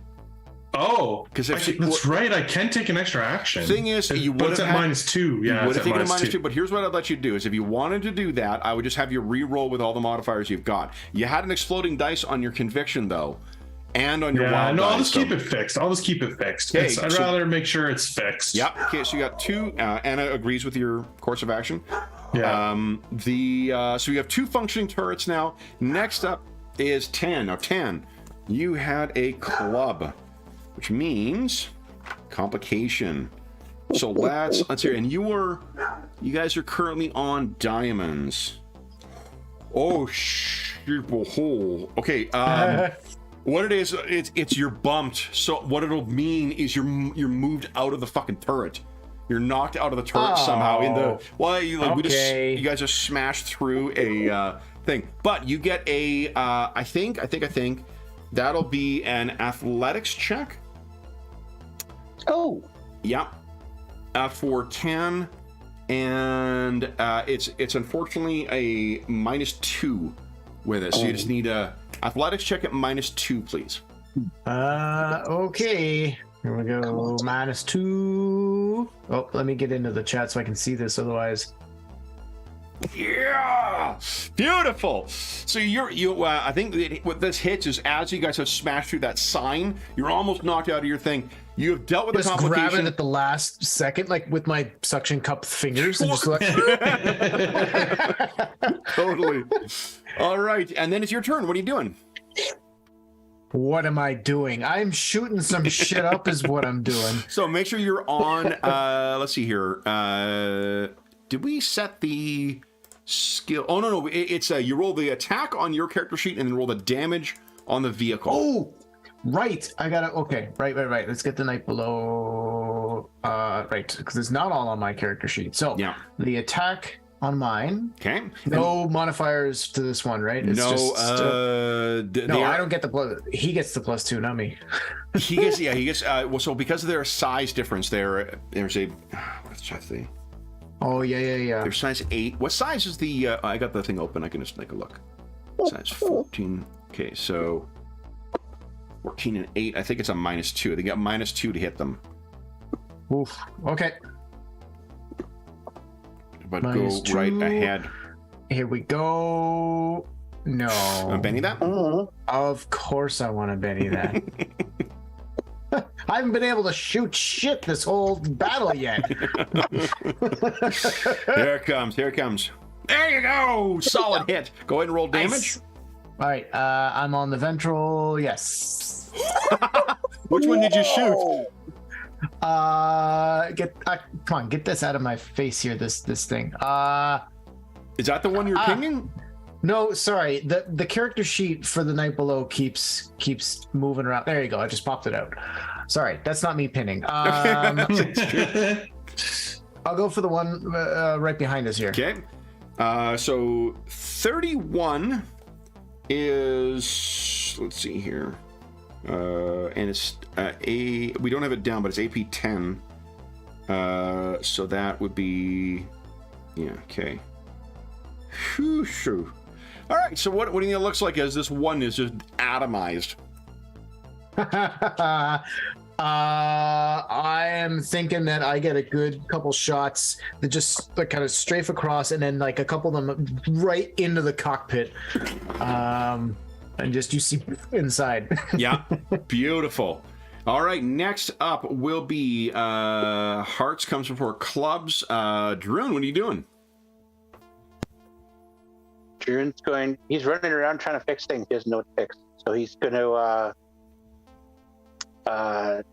Oh, 'Cause if actually, you- that's right. I can take an extra action. Thing is, you But would it's have at had- -2. You Yeah, would it's have at taken a -2. -2, but here's what I'd let you do: is if you wanted to do that, I would just have you re-roll with all the modifiers you've got. You had an exploding dice on your conviction though, and on your wild no, dice. I'll just so- keep it fixed. I'll just keep it fixed. Okay, I'd so- rather make sure it's fixed. Yep. Okay, so you got 2. Anna agrees with your course of action. Yeah. So you have 2 functioning turrets now. Next up is 10. Now 10, you had a club, which means complication. So let's hear. And you guys are currently on diamonds. Oh shit! Okay. What it is, it's you're bumped. So what it'll mean is you're moved out of the fucking turret. You're knocked out of the turret somehow in the. Well, you guys just smashed through a thing. But you get a. I think that'll be an athletics check. Oh, Yeah. For 10, and it's unfortunately a -2 with it. So you just need a athletics check at -2, please. Okay. Here we go. -2. Oh, let me get into the chat so I can see this. Otherwise, Yeah, beautiful. So I think that what this hits is as you guys have smashed through that sign, you're almost knocked out of your thing. You have dealt with the just grab it complication. at the last second, like with my suction cup fingers, and just like. Totally. All right, and then it's your turn. What are you doing? What am I doing? I'm shooting some shit up, is what I'm doing. So make sure you're on. Let's see here. Did we set the skill? Oh no, it's you roll the attack on your character sheet and then roll the damage on the vehicle. Oh, right. I gotta. Okay, right. Let's get the night below. Right, because it's not all on my character sheet. So Yeah. the attack on mine. Okay. No modifiers to this one, right? It's No. just, no, I don't. don't get the plus. He gets the +2, not me. He gets. Yeah, he gets. Well, so because of their size difference, there's a. Let's try to see. Oh yeah. They're size 8. What size is the? I got the thing open. I can just take a look. Size 14. Okay, so 14 and 8. I think it's a -2. They got -2 to hit them. Oof. Okay. But Minus go right 2. ahead. Here we go. No. Benny that? Of course I want to Benny that. I haven't been able to shoot shit this whole battle yet. Here it comes. Here it comes. There you go. Solid hit. Go ahead and roll damage. Nice. All right. I'm on the ventral. Yes. Which one did you shoot? Come on, get this out of my face here. This thing. Is that the one you're pinging? No, sorry. The character sheet for the Night Below keeps moving around. There you go. I just popped it out. Sorry, that's not me pinning. I'll go for the one right behind us here. Okay. So 31 is, let's see here. And it's we don't have it down, but it's AP 10. So that would be, yeah, okay. Whew. All right, so what do you think it looks like as this one is just atomized? I am thinking that I get a good couple shots that just like kind of strafe across, and then like a couple of them right into the cockpit, and just you see inside. Yeah, beautiful. All right, next up will be Hearts comes before Clubs. Droon, what are you doing? Drune's he's running around trying to fix things. He doesn't know what to fix. So he's going to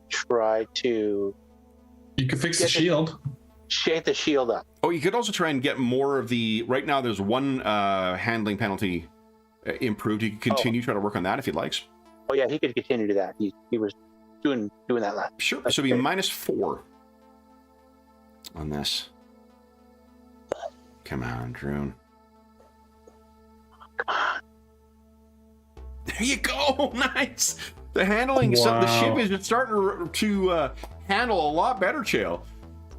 try to... You can fix the shield. Shake the shield up. Oh, you could also try and get more of the... Right now, there's one handling penalty improved. You could continue try to work on that if he likes. Oh, yeah, he could continue to that. He was doing that last. Sure. So it'll be -4 on this. Come on, Droon. There you go. Nice. The handling, the ship is starting to handle a lot better, Chael.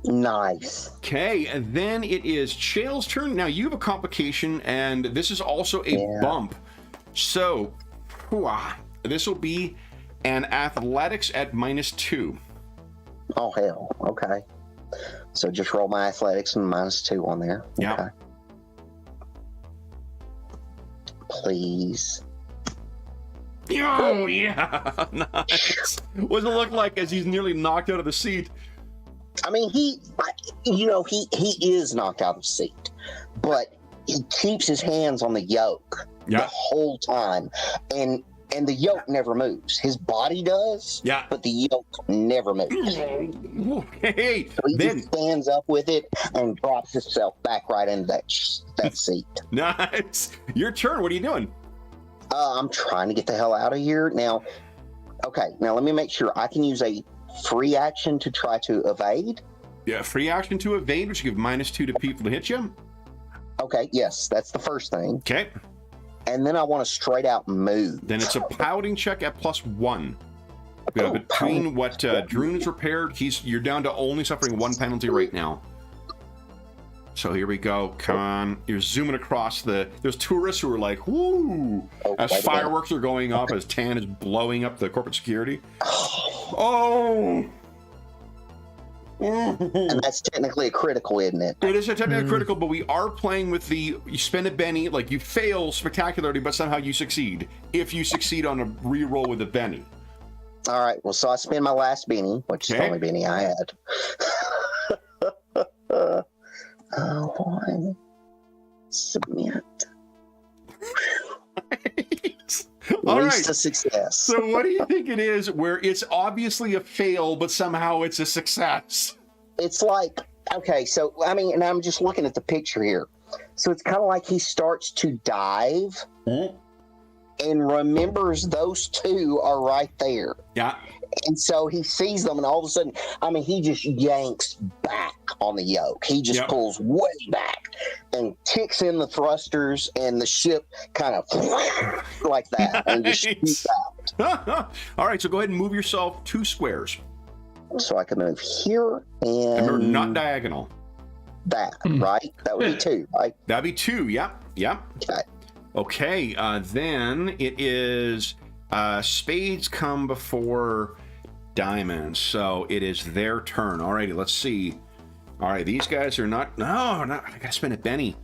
Nice. Okay, and then it is Chael's turn. Now you have a complication, and this is also a bump. So, this will be an athletics at -2. Oh, hell. Okay. So just roll my athletics and -2 on there. Yeah. Okay. Please. Oh, yeah. Nice. What does it look like as he's nearly knocked out of the seat? I mean, he is knocked out of the seat, but he keeps his hands on the yoke the whole time, and the yoke never moves. His body does, but the yoke never moves. Hey, so he just stands up with it and drops himself back right into that seat. Nice. Your turn. What are you doing? I'm trying to get the hell out of here now. Okay, now let me make sure I can use a free action to try to evade. Yeah, free action to evade, which you give -2 to people to hit you. Okay, yes, that's the first thing. Okay. And then I want to straight out move. Then it's a pouting check at +1. Between what Droon has repaired, you're down to only suffering 1 penalty right now. So here we go. Come on. You're zooming across there's tourists who are like, woo, as fireworks are going up, as Tan is blowing up the corporate security. Oh! And that's technically a critical, isn't it? It is a technically critical, but we are playing with you spend a Benny, like you fail spectacularly, but somehow you succeed. If you succeed on a re-roll with a Benny. All right, well, so I spend my last Benny, which is the only Benny I had. One. Submit. All Least right. a success. So what do you think it is where it's obviously a fail, but somehow it's a success? It's like, okay, so, I mean, and I'm just looking at the picture here. So it's kind of like he starts to dive and remembers those two are right there. Yeah. And so he sees them, and all of a sudden, I mean, he just yanks back on the yoke. He just pulls way back and kicks in the thrusters, and the ship kind of like that and just shoots out. All right, so go ahead and move yourself 2 squares. So I can move here and remember, not diagonal. That, right? That would be 2, right? That'd be 2, yep. Okay, then it is spades come before diamonds. So it is their turn. Alrighty, let's see. All right, these guys are not. No, not. I gotta spend a Benny.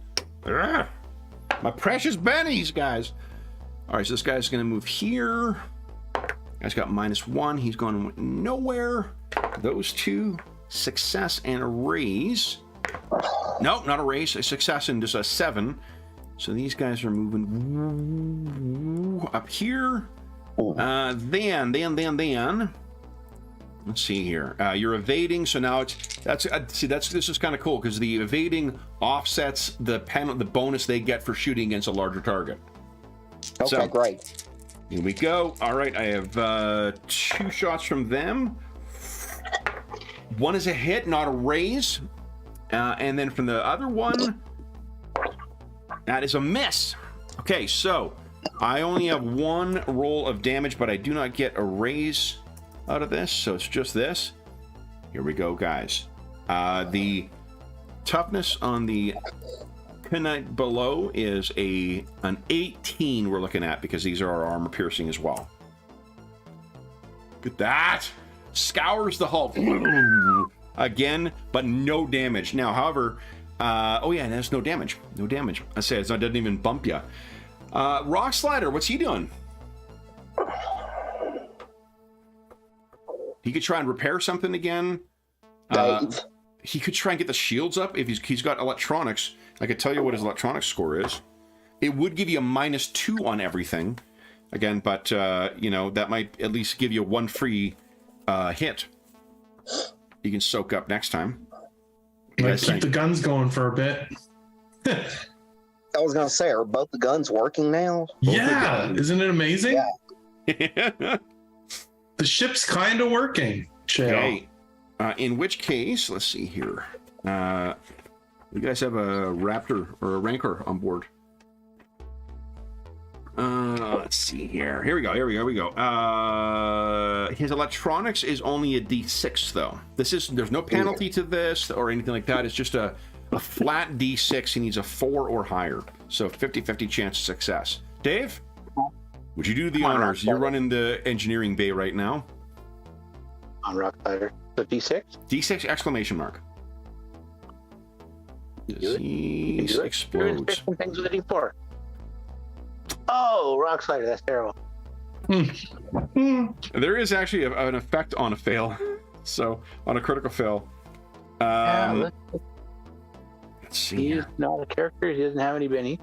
Ugh, my precious bennies, guys. All right, so this guy's gonna move here. Guy's got -1. He's going nowhere. Those two, success and a raise. Nope, not a raise. A success and just a 7. So these guys are moving up here. Then. Let's see here. You're evading, so now this is kind of cool because the evading offsets the bonus they get for shooting against a larger target. Okay, so, great. Here we go. All right, I have 2 shots from them. One is a hit, not a raise, and then from the other one, that is a miss. Okay, so I only have 1 roll of damage, but I do not get a raise out of this, so it's just this. Here we go, guys. The toughness on the pinite below is an 18 we're looking at because these are our armor piercing as well. Look at that. Scours the hull again, but no damage. Now, however, oh yeah, there's no damage. No damage. I say it doesn't even bump you. Rock Slider, what's he doing? He could try and repair something again. He could try and get the shields up if he's got electronics. I could tell you what his electronics score is. It would give you a -2 on everything, again, but you know, that might at least give you 1 free hit. You can soak up next time. Might keep the guns going for a bit. I was gonna say, are both the guns working now? Yeah, isn't it amazing? Yeah. The ship's kind of working. Okay. In which case, let's see here. You guys have a Raptor or a Rancor on board. Let's see here. Here we go. His electronics is only a D6 though. There's no penalty to this or anything like that. It's just a flat D6. He needs a 4 or higher. So 50-50 chance of success. Dave, would you do the honors? You're running the engineering bay right now. On Rock Slider. So D6? D6 exclamation mark. Disease explodes. Things with a D4. Oh, Rock Slider, that's terrible. There is actually an effect on a fail. So, on a critical fail. Let's see. He's not a character, he doesn't have any Benny.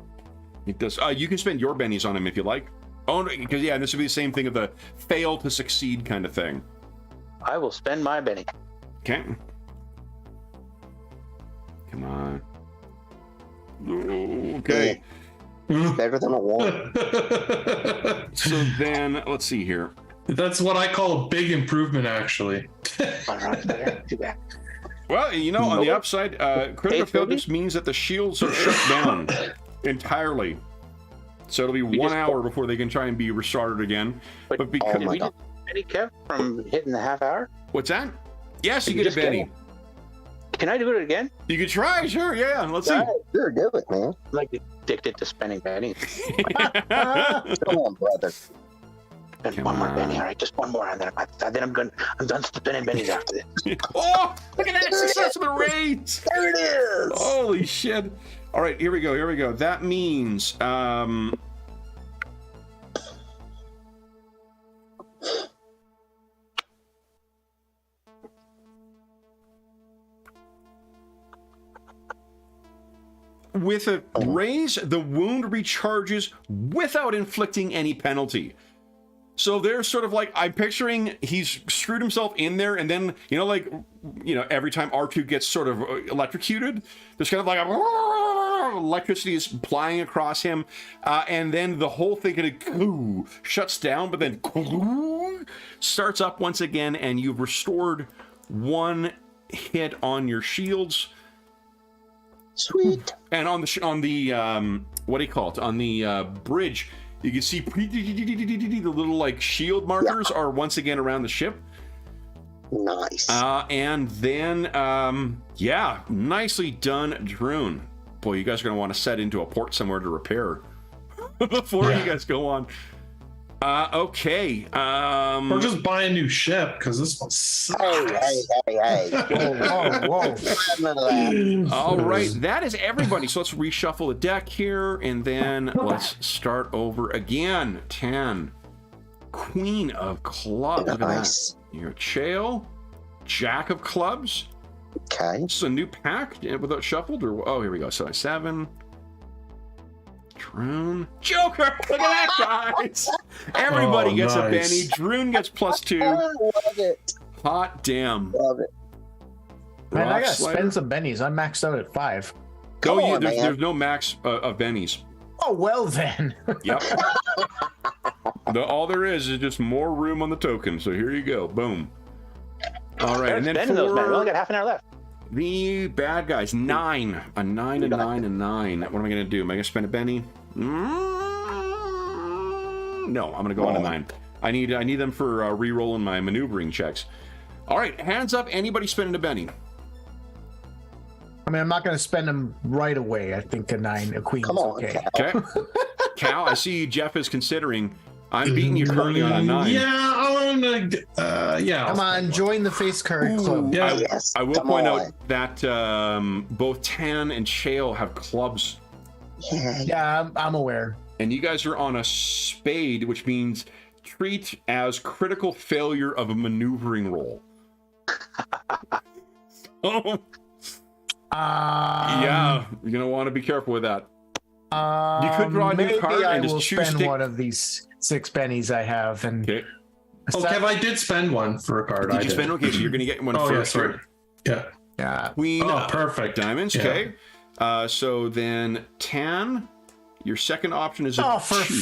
It does. You can spend your bennies on him if you like. Oh, because yeah, this would be the same thing of the fail to succeed kind of thing. I will spend my Benny. Okay. Come on. Okay. Better than a 1. So then, let's see here. That's what I call a big improvement, actually. Too bad. Well, you know, on the upside, critical fail just means that the shields are shut down entirely. So it'll be 1 hour before they can try and be restarted again. But because did we just Benny kept from hitting the half hour? What's that? Yes, you get a Benny. Can I do it again? You can try, sure, yeah. Let's see. Sure, do it, man. I'm like addicted to spending Bennies. Come on, brother. And one more Benny, all right, just one more, and then I'm done spending Bennies after this. Oh, look at that success of the raids! There it is. Holy shit! All right, here we go. That means with a raise, the wound recharges without inflicting any penalty. So they're sort of like, I'm picturing he's screwed himself in there, and then, you know, like, you know, every time R2 gets sort of electrocuted, there's kind of like electricity is flying across him, and then the whole thing kind of shuts down, but then starts up once again, and you've restored 1 hit on your shields. Sweet. And on the what do you call it? On the bridge, you can see the little like shield markers are once again around the ship. Nice. And then yeah, nicely done, Droon. Boy, you guys are gonna want to set into a port somewhere to repair before you guys go on. Okay. Or just buy a new ship because this one sucks. Hey. Whoa. None of that. All right, that is everybody. So let's reshuffle the deck here, and then let's start over again. 10. Queen of Clubs. Look at Nice. that. Your Chael. Jack of Clubs. Okay. This is a new pack without shuffled, or here we go. So 7. Droon. Joker. Look at that, guys. Everybody gets a Benny. Droon gets +2. I love it. Hot damn. Love it. Man, I Rock gotta Slider. spend some bennies. I'm maxed out at 5. Come on, man. There's no max of bennies. Oh well then. Yep. All there is just more room on the token. So here you go. Boom. All right, and then Spending those, man. We only for got half an hour left. the bad guys, 9. A 9, a 9, a 9. What am I gonna do? Am I gonna spend a Benny? No, I'm gonna go on a 9. I need them for re-rolling my maneuvering checks. All right, hands up. Anybody spending a Benny? I mean, I'm not gonna spend them right away. I think a 9, a queen. Come is on, okay. Cal. Okay. Cal, I see Jeff is considering. I'm beating you currently on a 9. Yeah, I'm gonna. Yeah. Come on, join the face card club. Yeah. Yes. I will Come point on. out that both Tan and Chael have clubs, Yeah, I'm aware. and you guys are on a spade, which means treat as critical failure of a maneuvering roll. Oh, yeah, you're gonna want to be careful with that. You could draw a new maybe card I and just will choose spend stick- one of these 6 pennies I have, and Okay. Oh, Kev, I did spend one for a card. Did you spend? Okay, so you're gonna get one Oh, yeah, first. sorry. Yeah. yeah. Queen. Oh, perfect. Diamonds. Yeah. Okay. So then Tan, your second option is a Oh, for two.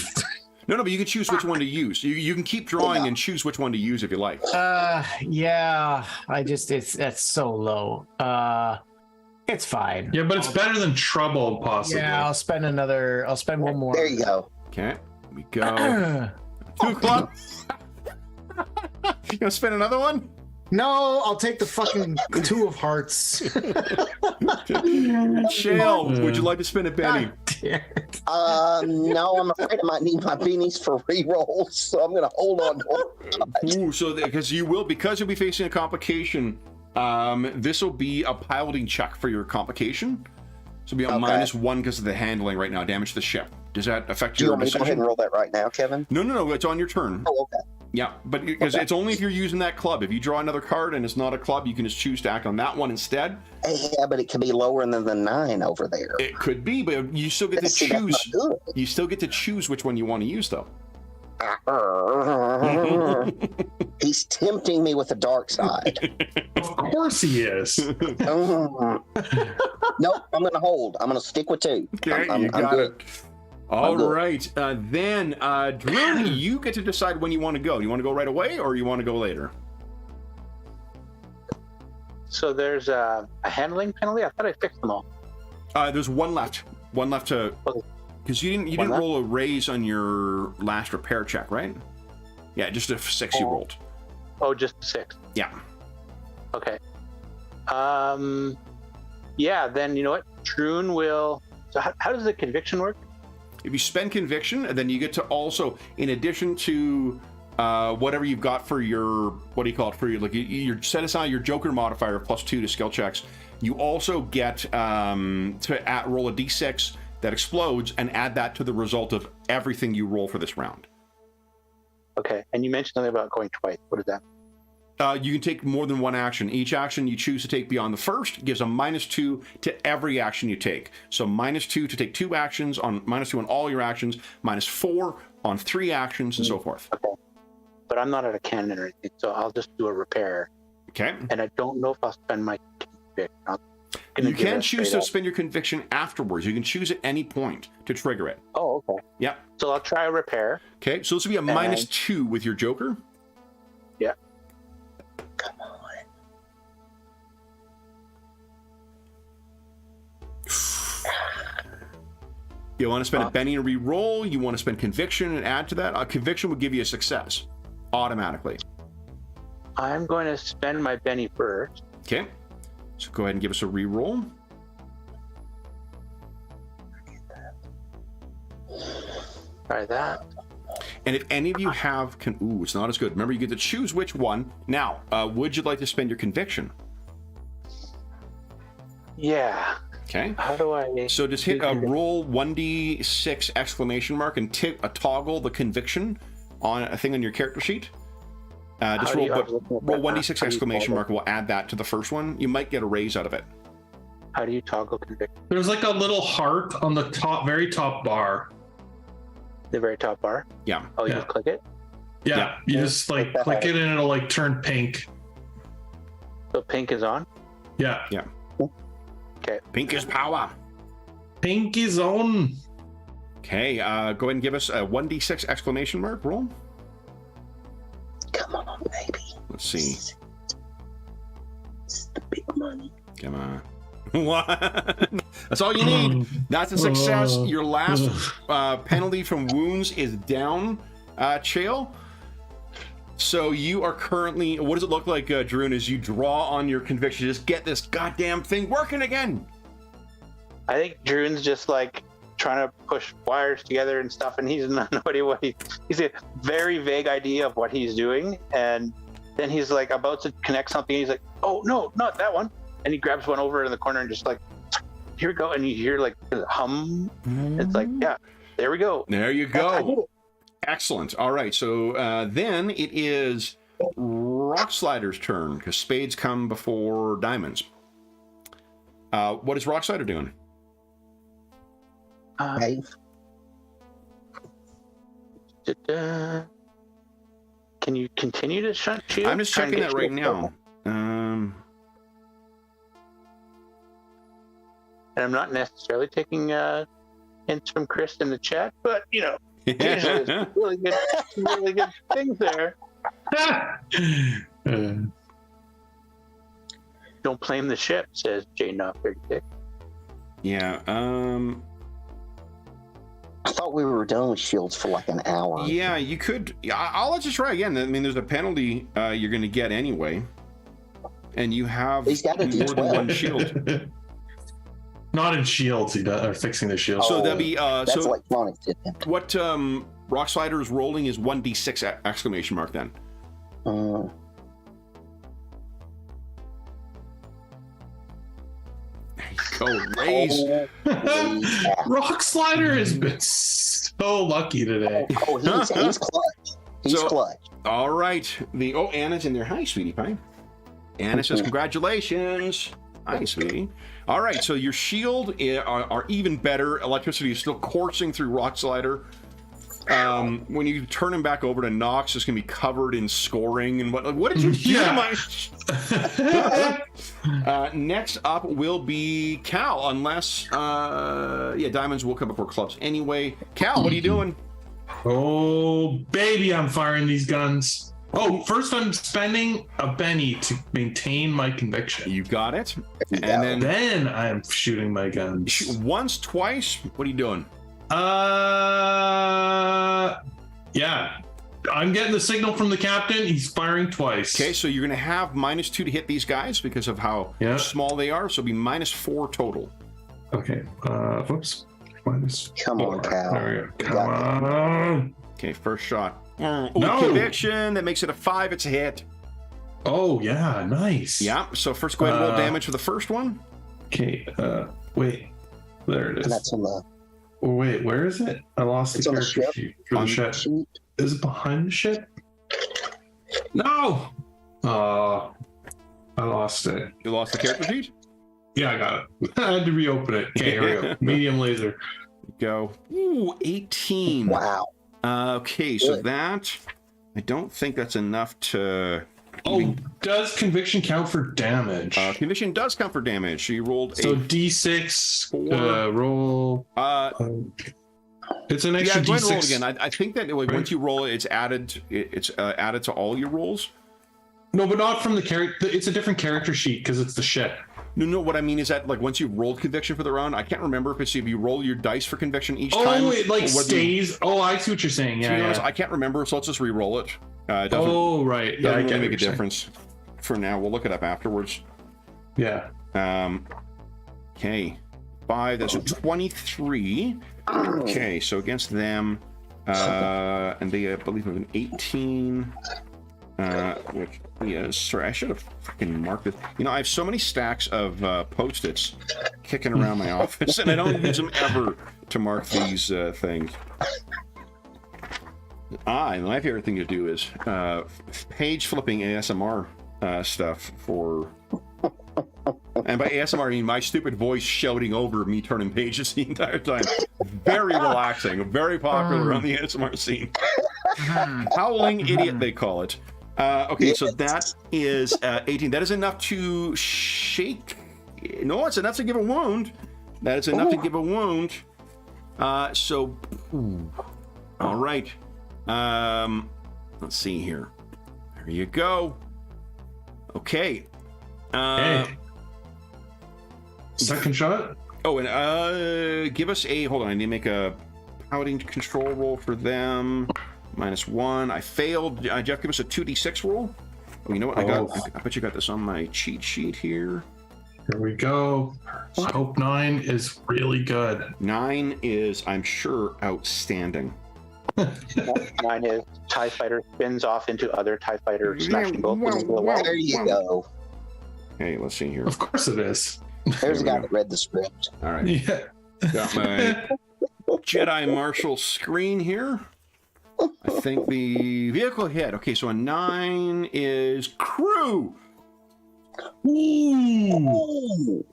No, but you can choose which one to use. You can keep drawing and choose which one to use if you like. yeah. That's so low. It's fine. Yeah, but it's better than trouble, possibly. Yeah, I'll spend one more. There you go. Okay, we go. 2 clubs. You gonna spend another one? No, I'll take the fucking 2 of hearts. Shale, would you like to spend a Benny? God damn it. No, I'm afraid I might need my beanies for re-rolls, so I'm gonna hold on to them. Ooh, so because you'll be facing a complication. This will be a piloting check for your complication. So it'll be a -1 because of the handling right now. Damage to the ship. Does that affect Do you your want me to go ahead decision? and roll that right now, Kevin? No. It's on your turn. Oh, okay. Yeah, but because Okay. it's only if you're using that club. If you draw another card and it's not a club, you can just choose to act on that one instead. Yeah, but it can be lower than the 9 over there. It could be, but you still get to See, that's choose. not good. You still get to choose which one you want to use, though. He's tempting me with the dark side. Of course he is. Nope, I'm gonna hold. I'm gonna stick with 2. Okay, I'm you got good. it. All good. right, then Drew, you get to decide when you want to go. You want to go right away, or you want to go later? So there's a handling penalty. I thought I fixed them all. There's one left. One left to, Okay. because you didn't left? roll a raise on your last repair check, right? Yeah, just a 6 you rolled. Oh, just 6. Yeah. Okay. Yeah. Then you know what? Troon will. So how does the conviction work? If you spend conviction, then you get to also, in addition to whatever you've got for your, what do you call it, for your, like, you set aside your Joker modifier of +2 to skill checks. You also get to roll a d6 that explodes and add that to the result of everything you roll for this round. Okay. And you mentioned something about going twice. What is that? You can take more than one action. Each action you choose to take beyond the first gives a -2 to every action you take. So -2 to take 2 actions, on -2 on all your actions, -4 on 3 actions, and so forth. Okay. But I'm not at a cannon or anything, so I'll just do a repair. Okay. And I don't know if I'll spend my conviction. You can choose to spend your conviction afterwards. You can choose at any point to trigger it. Oh, okay. Yep. So I'll try a repair. Okay, so this will be a -2 with your Joker. Yeah. Come on. You want to spend a Benny and re-roll. You want to spend conviction and add to that. Conviction would give you a success automatically. I'm going to spend my Benny first. Okay, so go ahead and give us a re-roll. Try that. And if any of you have, ooh, it's not as good. Remember, you get to choose which one. Now, would you like to spend your conviction? Yeah. Okay. How do I? So just hit a roll 1d6 exclamation mark and toggle the conviction on a thing on your character sheet. Just roll 1d6 exclamation mark. We'll add that to the first one. You might get a raise out of it. How do you toggle conviction? There's like a little heart on the top, very top bar. The very top bar? Yeah. Oh, you just click it? Yeah. You just like click it and it'll like turn pink. So pink is on? Yeah. Yeah. Okay. Pink is power. Pink is on. Okay. Go ahead and give us a 1d6 exclamation mark roll. Come on, baby. Let's see. It's the big money. Come on. What? That's all you need. That's a success. Your last penalty from wounds is down, Chael. So you are currently, what does it look like, Drew, as you draw on your conviction? Just get this goddamn thing working again. I think Droon's just like trying to push wires together and stuff, and he's not nobody what he's a very vague idea of what he's doing, and then he's like about to connect something. He's like, oh no, not that one, and he grabs one over in the corner and just like, here we go, and you hear like a hum. It's like, yeah, there we go. There you go. Excellent. All right, so then it is Rock Slider's turn because spades come before diamonds. What is Rock Slider doing? Dave? Can you continue to shoot? I'm just checking that right now. And I'm not necessarily taking hints from Chris in the chat, but you know, occasionally there's really good things there. Don't blame the ship, says J Not 36. Yeah. I thought we were done with shields for like an hour. Yeah, you could. I'll let you try again. I mean, there's a penalty you're going to get anyway, and you have He's got a more than D12. one shield. Not in shields, he does, or fixing the shield. So that'd be That's so. electronics, isn't it? What Rock Slider is rolling is 1d6 exclamation mark. Then raise. Rock Slider has been so lucky today. He's clutch. He's clutch. All right. Anna's in there. Hi, sweetie pie. Anna says, congratulations. Hi, sweetie. All right, so your shield are even better. Electricity is still coursing through Rock Slider. When you turn him back over to Nox, it's going to be covered in scoring and what did you do to my... next up will be Cal, unless... diamonds will come before clubs. Anyway, Cal, what are you doing? Oh, baby, I'm firing these guns. Oh, first I'm spending a penny to maintain my conviction. You got it. And then I'm shooting my guns. Once, twice? What are you doing? Yeah. I'm getting the signal from the captain. He's firing twice. Okay, so you're going to have -2 to hit these guys because of how small they are. So it'll be -4 total. Okay. Whoops. Come on, Cal. There we go. Come on. Okay, first shot. No. Conviction. That makes it a 5. It's a hit. Oh, yeah. Nice. Yeah. So first go ahead and roll damage for the first one. Okay. Wait. There it is. And that's on the... Oh, wait, where is it? I lost It's the on the character ship. sheet for the ship. Is it behind the ship? No! I lost it. You lost the character sheet? Yeah, I got it. I had to reopen it. Okay, here we go. Medium laser. Go. Ooh, 18. Wow. Okay, so that... I don't think that's enough to... Oh, does conviction count for damage? Conviction does count for damage. So you rolled so a... D6, roll... it's an extra go ahead and D6. roll again. I think that once you roll it, it's added. It's added to all your rolls. No, but not from the character. It's a different character sheet because it's the ship. No. What I mean is that like once you've rolled conviction for the round, I can't remember if you roll your dice for conviction each time. Oh, it like stays. I see what you're saying. Yeah, honest, I can't remember, so let's just re-roll it. It doesn't, right. Yeah, doesn't really make a difference. For now, we'll look it up afterwards. Yeah. Okay. 5. That's a 23. Okay, so against them, And they, I believe, have an 18. Which is, sorry, I should have freaking marked this. You know, I have so many stacks of Post-its kicking around my office, and I don't use them ever to mark these things. And my favorite thing to do is page flipping ASMR stuff for. And by ASMR, I mean my stupid voice shouting over me turning pages the entire time. Very relaxing, very popular on the ASMR scene. Howling idiot, they call it. Okay, so that is 18. That is enough to shake. No, it's enough to give a wound. That is enough to give a wound. So, all right. Let's see here. There you go. Okay. Second shot. Oh, and give us a. Hold on, I need to make a pouting control roll for them. -1. I failed. Jeff, give us a 2d6 roll. Oh, you know what? I bet you got this on my cheat sheet here. Here we go. I hope 9 is really good. 9 is, I'm sure, outstanding. 9 is TIE Fighter spins off into other TIE Fighter smashing both. There you go. Hey, let's see here. Of course it is. There's a guy that read the script. All right. Yeah. Got my Jedi Marshal screen here. I think the vehicle hit. Okay, so a 9 is crew. Ooh.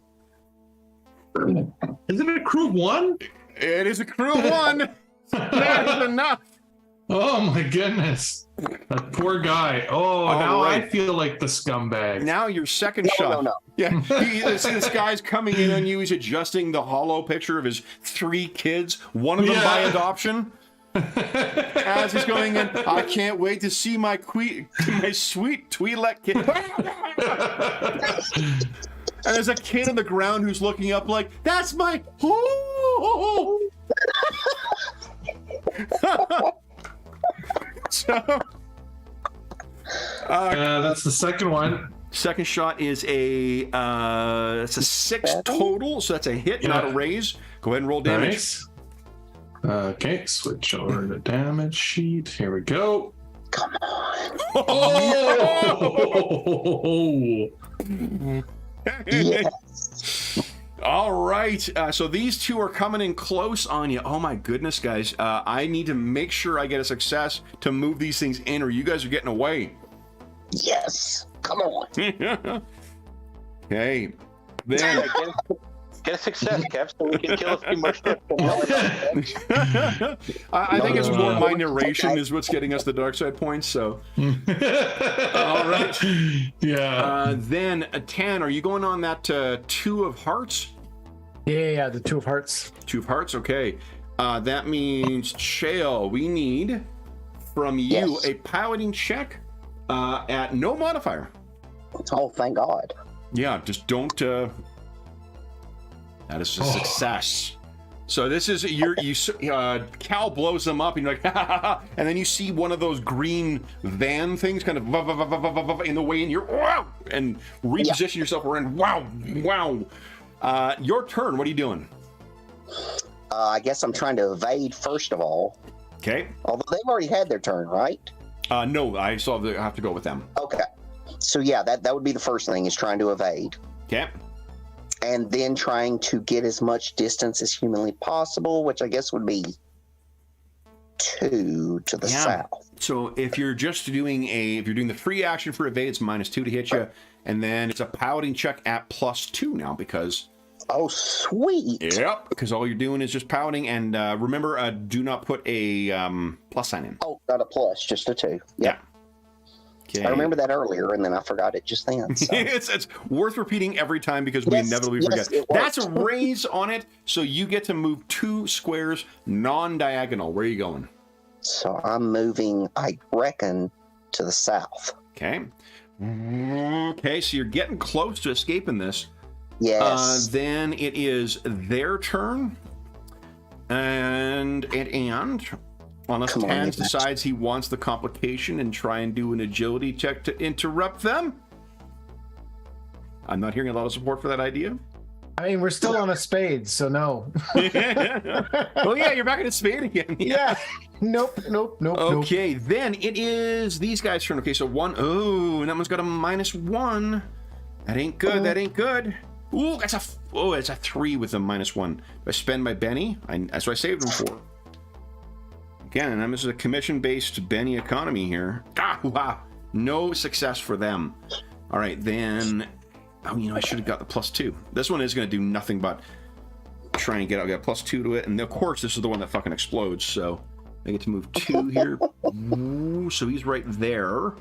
Is it a crew 1? It is a crew 1. That is enough. Oh my goodness. That poor guy. Oh, now right. I feel like the scumbag. Now your second shot. No. Yeah, see this guy's coming in on you. He's adjusting the hollow picture of his 3 kids, one of them by adoption. As he's going in, I can't wait to see my sweet Twi'lek kid. And there's a kid on the ground who's looking up like, that's my. So, that's the second one. second shot is it's a 6 total, so that's a hit, not a raise. Go ahead and roll damage. Nice. Okay, switch over to damage sheet. Here we go. Come on. Oh! Yes. All right, so these two are coming in close on you. Oh my goodness, guys. I need to make sure I get a success to move these things in, or you guys are getting away. Yes. Come on. Okay. Then Get a success, Kev, so we can kill a few more ships. I think it's more my narration is what's getting us the dark side points. So, all right. Yeah. Then 10. Are you going on that 2 of hearts? Yeah, the 2 of hearts. 2 of hearts. Okay. That means Chael. We need from you a piloting check at no modifier. Oh, thank God. Yeah, just don't. That is a success. So this is Cal blows them up and you're like, ha, ha, ha, and then you see one of those green van things kind of in the way, and you're wow, and reposition yourself around. Wow. Your turn. What are you doing? I guess I'm trying to evade first of all. Okay. Although they've already had their turn, right? No, I still have to go with them. Okay. So yeah, that would be the first thing, is trying to evade. Okay. And then trying to get as much distance as humanly possible, which I guess would be 2 to the south. So if you're just doing if you're doing the free action for evade, it's -2 to hit you, and then it's a piloting check at +2 now because. Oh, sweet. Yep. Because all you're doing is just pouting, and remember, do not put a plus sign in. Oh, not a plus, just a 2. Yeah. Okay. I remember that earlier, and then I forgot it just then. So. it's worth repeating every time because we inevitably forget. That's a raise on it, so you get to move 2 squares non-diagonal. Where are you going? So I'm moving, I reckon, to the south. Okay. Okay, so you're getting close to escaping this. Yes. Then it is their turn, and unless Tans decides he wants the complication and try and do an agility check to interrupt them. I'm not hearing a lot of support for that idea. I mean, we're still on a spade, so no. Oh yeah, you're back in a spade again. Yeah. Nope. Okay, then it is these guys' turn. Okay, so one. Oh, and that one's got a -1. That ain't good. That ain't good. Ooh, that's a 3 with a -1. Do I spend my Benny? That's what I saved him for. Again, and this is a commission-based Benny economy here. Ah, wow. No success for them. All right, then. Oh, I should have got the +2. This one is going to do nothing but try and get a +2 to it. And of course, this is the one that fucking explodes. So I get to move 2 here. Ooh, so he's right there.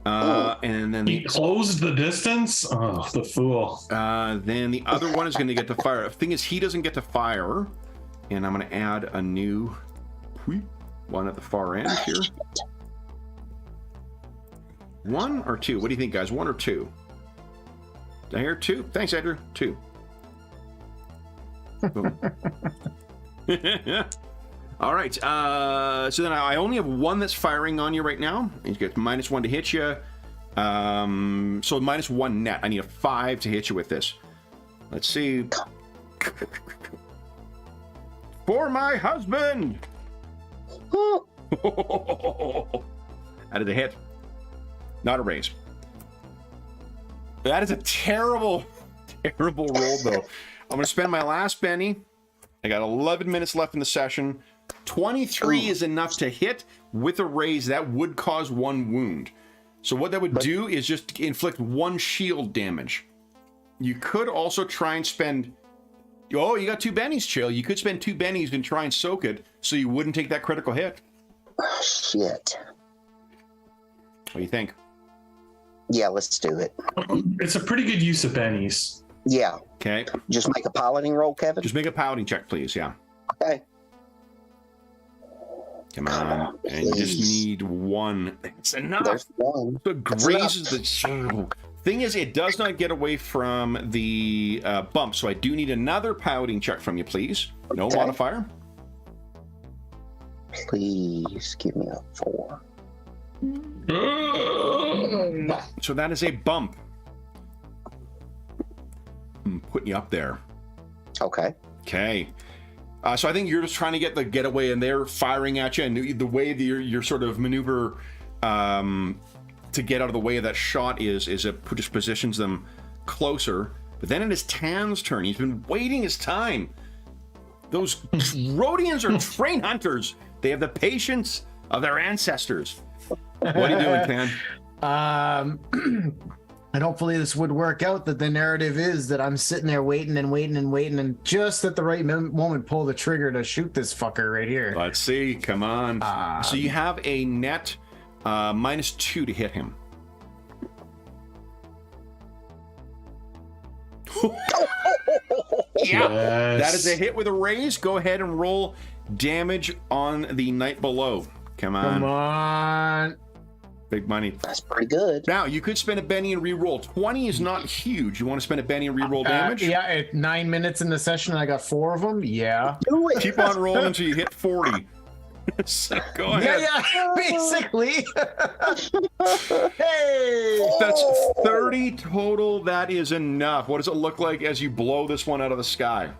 And then he closed the distance. Oh, the fool. Then the other one is going to get to fire. The thing is, he doesn't get to fire. And I'm going to add a new one at the far end here. 1 or 2? What do you think, guys? 1 or 2? Did I hear 2? Thanks, Andrew. 2. Boom. All right. So then I only have 1 that's firing on you right now. You get -1 to hit you. So -1 net. I need a 5 to hit you with this. Let's see. For my husband. That is a hit. Not a raise. That is a terrible, terrible roll, though. I'm going to spend my last Benny. I got 11 minutes left in the session. 23 is enough to hit with a raise. That would cause 1 wound. So what that would do is just inflict 1 shield damage. You could also try and spend... Oh, you got 2 Bennies, Chill. You could spend 2 Bennies and try and soak it so you wouldn't take that critical hit. Oh, shit. What do you think? Yeah, let's do it. It's a pretty good use of bennies. Yeah. Okay. Just make a piloting roll, Kevin. Just make a piloting check, please. Yeah. Okay. Come on. And you just need 1. It's enough. There's 1. So it grazes the... Thing is, it does not get away from the bump, so I do need another piloting check from you, please. No modifier. Please give me a 4. So that is a bump. I'm putting you up there. Okay. Okay. So I think you're just trying to get the getaway, and they're firing at you, and the way that your sort of maneuver to get out of the way of that shot is it just positions them closer. But then it is Tan's turn. He's been waiting his time. Those Rhodians are train hunters. They have the patience of their ancestors. What are you doing, Tan? And hopefully this would work out, that the narrative is that I'm sitting there waiting and just at the right moment pull the trigger to shoot this fucker right here. Let's see. Come on. So you have a net -2 to hit him. Yeah, yes. That is a hit with a raise. Go ahead and roll damage on the night below. Come on. Come on. Big money. That's pretty good. Now, you could spend a Benny and re-roll. 20 is not huge. You want to spend a Benny and re-roll damage? Yeah, at 9 minutes in the session, I got 4 of them. Yeah. Do it. Keep on rolling until you hit 40. So go ahead. Yeah, basically. Hey! That's 30 total. That is enough. What does it look like as you blow this one out of the sky?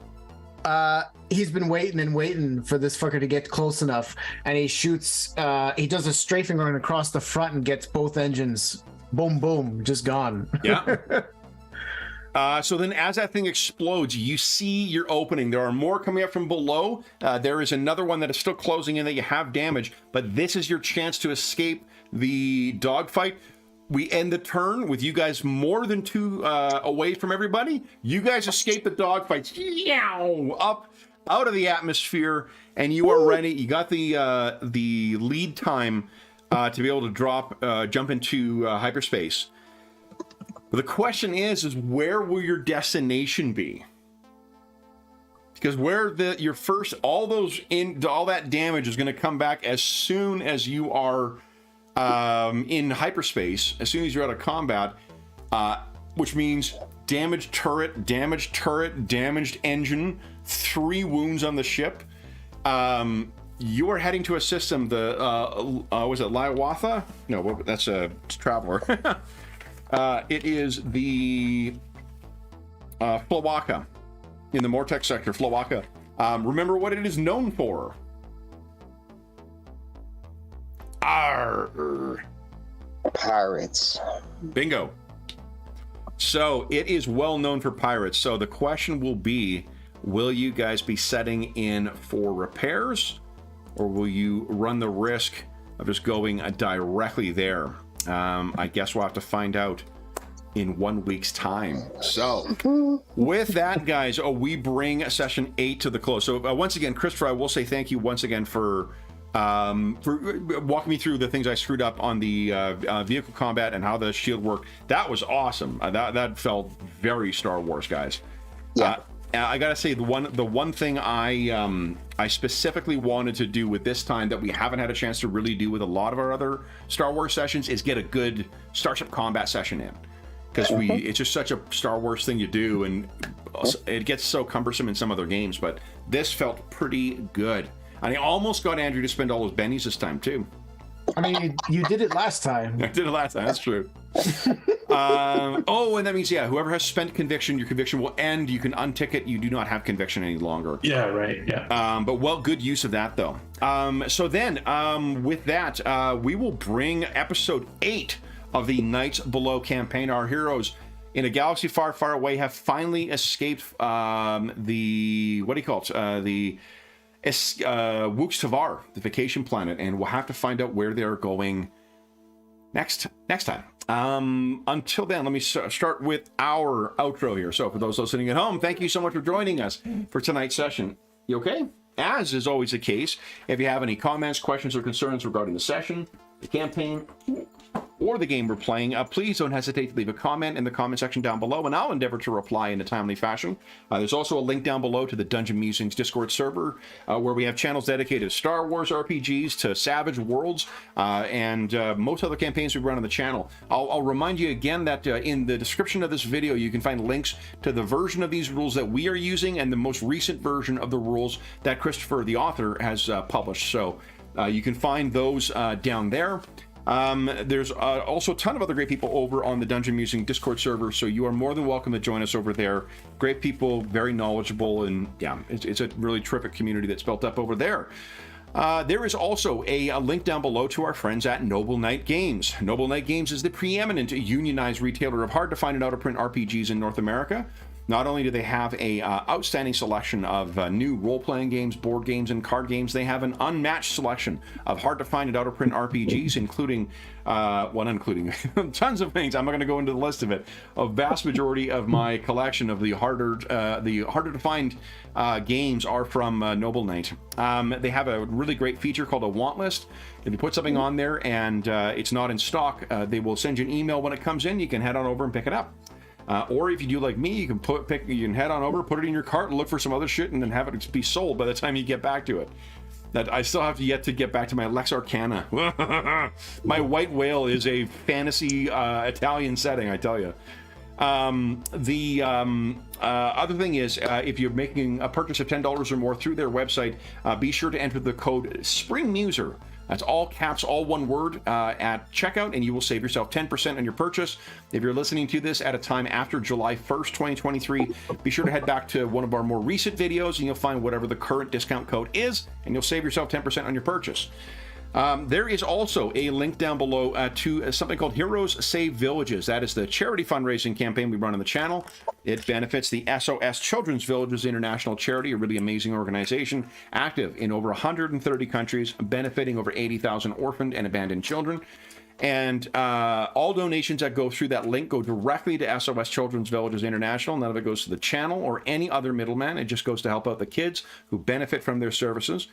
He's been waiting for this fucker to get close enough, and he shoots. He does a strafing run across the front and gets both engines. Boom, boom, just gone. Yeah. So then as that thing explodes, you see your opening. There are more coming up from below. There is another one that is still closing in that you have damage, but this is your chance to escape the dogfight. We end the turn with you guys more than 2 away from everybody. You guys escape the dogfight. Up out of the atmosphere, and you are ready. You got the lead time to be able to jump into hyperspace. But the question is where will your destination be? Because where your first all that damage is going to come back as soon as you are in hyperspace, as soon as you're out of combat, which means damaged turret, damaged engine, 3 wounds on the ship. You are heading to a system, was it Liawatha? No, that's a Traveler. It is the Flawaka, in the Mortex sector, Flawaka. Remember what it is known for. Arr. Pirates. Bingo. So it is well known for pirates. So the question will be, will you guys be setting in for repairs, or will you run the risk of just going directly there? I guess we'll have to find out in 1 week's time. So with that, guys, we bring session 8 to the close. So once again, Christopher, I will say thank you once again for walking me through the things I screwed up on the vehicle combat and how the shield worked. That was awesome. That felt very Star Wars, guys. Yeah. I gotta say, the one thing I specifically wanted to do with this time that we haven't had a chance to really do with a lot of our other Star Wars sessions is get a good Starship combat session in, because it's just such a Star Wars thing to do, and it gets so cumbersome in some other games. But this felt pretty good. And I almost got Andrew to spend all those bennies this time, too. I mean, you did it last time. I did it last time, that's true. And that means, whoever has spent conviction, your conviction will end. You can untick it. You do not have conviction any longer. Yeah, right, yeah. But good use of that, though. So then, with that, we will bring episode 8 of the Knights Below campaign. Our heroes in a galaxy far, far away have finally escaped the Wooks Tavar, the vacation planet, and we'll have to find out where they're going next time. Until then, let me start with our outro here. So for those listening at home, thank you so much for joining us for tonight's session. You okay? As is always the case, if you have any comments, questions, or concerns regarding the session, the campaign, or the game we're playing, please don't hesitate to leave a comment in the comment section down below, and I'll endeavor to reply in a timely fashion. There's also a link down below to the Dungeon Musings Discord server, where we have channels dedicated to Star Wars RPGs, to Savage Worlds, and most other campaigns we run on the channel. I'll remind you again that in the description of this video, you can find links to the version of these rules that we are using and the most recent version of the rules that Christopher, the author, has published. So you can find those down there. There's also a ton of other great people over on the Dungeon Musing Discord server, so you are more than welcome to join us over there. Great people, very knowledgeable, and it's a really terrific community that's built up over there. There is also a link down below to our friends at Noble Knight Games. Noble Knight Games is the preeminent unionized retailer of hard-to-find and out-of-print RPGs in North America. Not only do they have a outstanding selection of new role-playing games, board games, and card games, they have an unmatched selection of hard-to-find and out-of-print RPGs, including tons of things. I'm not going to go into the list of it. A vast majority of my collection of the harder to find games are from Noble Knight. They have a really great feature called a want list. If you put something on there and it's not in stock, they will send you an email when it comes in. You can head on over and pick it up. Or if you do like me, you can head on over, put it in your cart, and look for some other shit, and then have it be sold by the time you get back to it. That I still have yet to get back to my Lex Arcana. My White Whale is a fantasy Italian setting, I tell you. The other thing is, if you're making a purchase of $10 or more through their website, be sure to enter the code SPRINGMUSER. That's all caps, all one word, at checkout, and you will save yourself 10% on your purchase. If you're listening to this at a time after July 1st, 2023, be sure to head back to one of our more recent videos, and you'll find whatever the current discount code is, and you'll save yourself 10% on your purchase. There is also a link down below to something called Heroes Save Villages. That is the charity fundraising campaign we run on the channel. It benefits the SOS Children's Villages International Charity, a really amazing organization, active in over 130 countries, benefiting over 80,000 orphaned and abandoned children. And all donations that go through that link go directly to SOS Children's Villages International. None of it goes to the channel or any other middleman. It just goes to help out the kids who benefit from their services.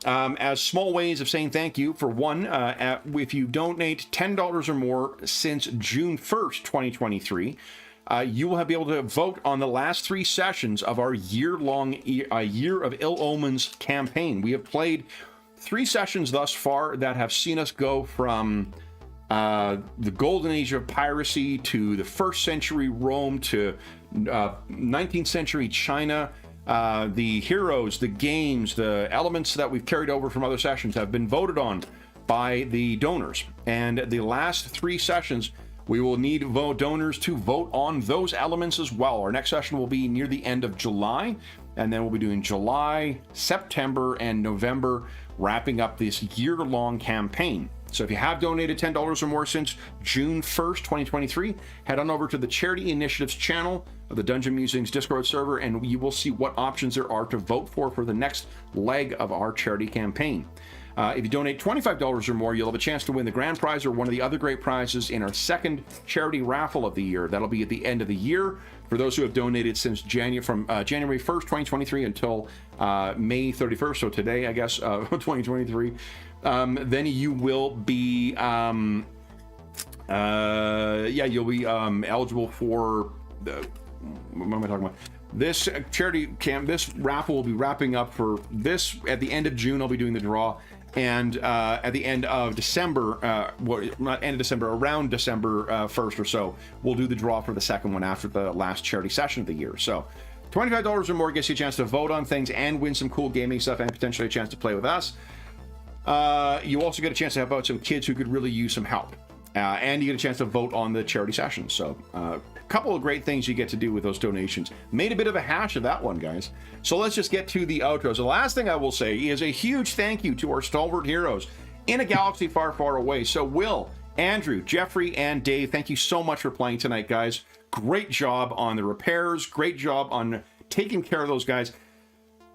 As small ways of saying thank you, for one, if you donate $10 or more since June 1st, 2023, you will be able to vote on the last 3 sessions of our year-long Year of Ill Omens campaign. We have played 3 sessions thus far that have seen us go from the golden age of piracy to the 1st century Rome to 19th century China. The heroes, the games, the elements that we've carried over from other sessions have been voted on by the donors. And the last 3 sessions We will need donors to vote on those elements as well. Our next session will be near the end of July, and then we'll be doing July, September, and November, wrapping up this year-long campaign. So if you have donated $10 or more since June 1st, 2023, head on over to the Charity Initiatives channel of the Dungeon Musings Discord server, and you will see what options there are to vote for the next leg of our charity campaign. If you donate $25 or more, you'll have a chance to win the grand prize or one of the other great prizes in our second charity raffle of the year. That'll be at the end of the year. For those who have donated since January 1st, 2023 until May 31st, so today, I guess, 2023, then you will be, you'll be eligible for the, what am I talking about? This charity camp, this raffle will be wrapping up for this at the end of June. I'll be doing the draw, and at the end of December, not end of December, around December 1st or so, we'll do the draw for the second one after the last charity session of the year. So $25 or more gets you a chance to vote on things and win some cool gaming stuff and potentially a chance to play with us. You also get a chance to help out some kids who could really use some help. And you get a chance to vote on the charity session. So a couple of great things you get to do with those donations. Made a bit of a hash of that one, guys. So let's just get to the outro. So the last thing I will say is a huge thank you to our stalwart heroes in a galaxy far, far away. So Will, Andrew, Jeffrey, and Dave, thank you so much for playing tonight, guys. Great job on the repairs. Great job on taking care of those guys.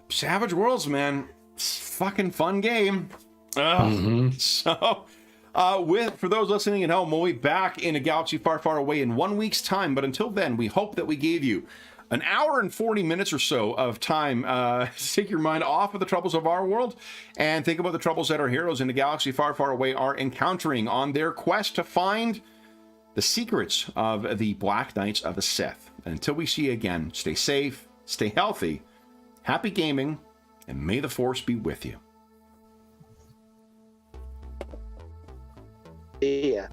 Savage Worlds, man. Fucking fun game. So... for those listening at home, we'll be back in a galaxy far, far away in 1 week's time. But until then, we hope that we gave you an hour and 40 minutes or so of time to take your mind off of the troubles of our world and think about the troubles that our heroes in a galaxy far, far away are encountering on their quest to find the secrets of the Black Knights of the Sith. And until we see you again, stay safe, stay healthy, happy gaming, and may the Force be with you. Yeah.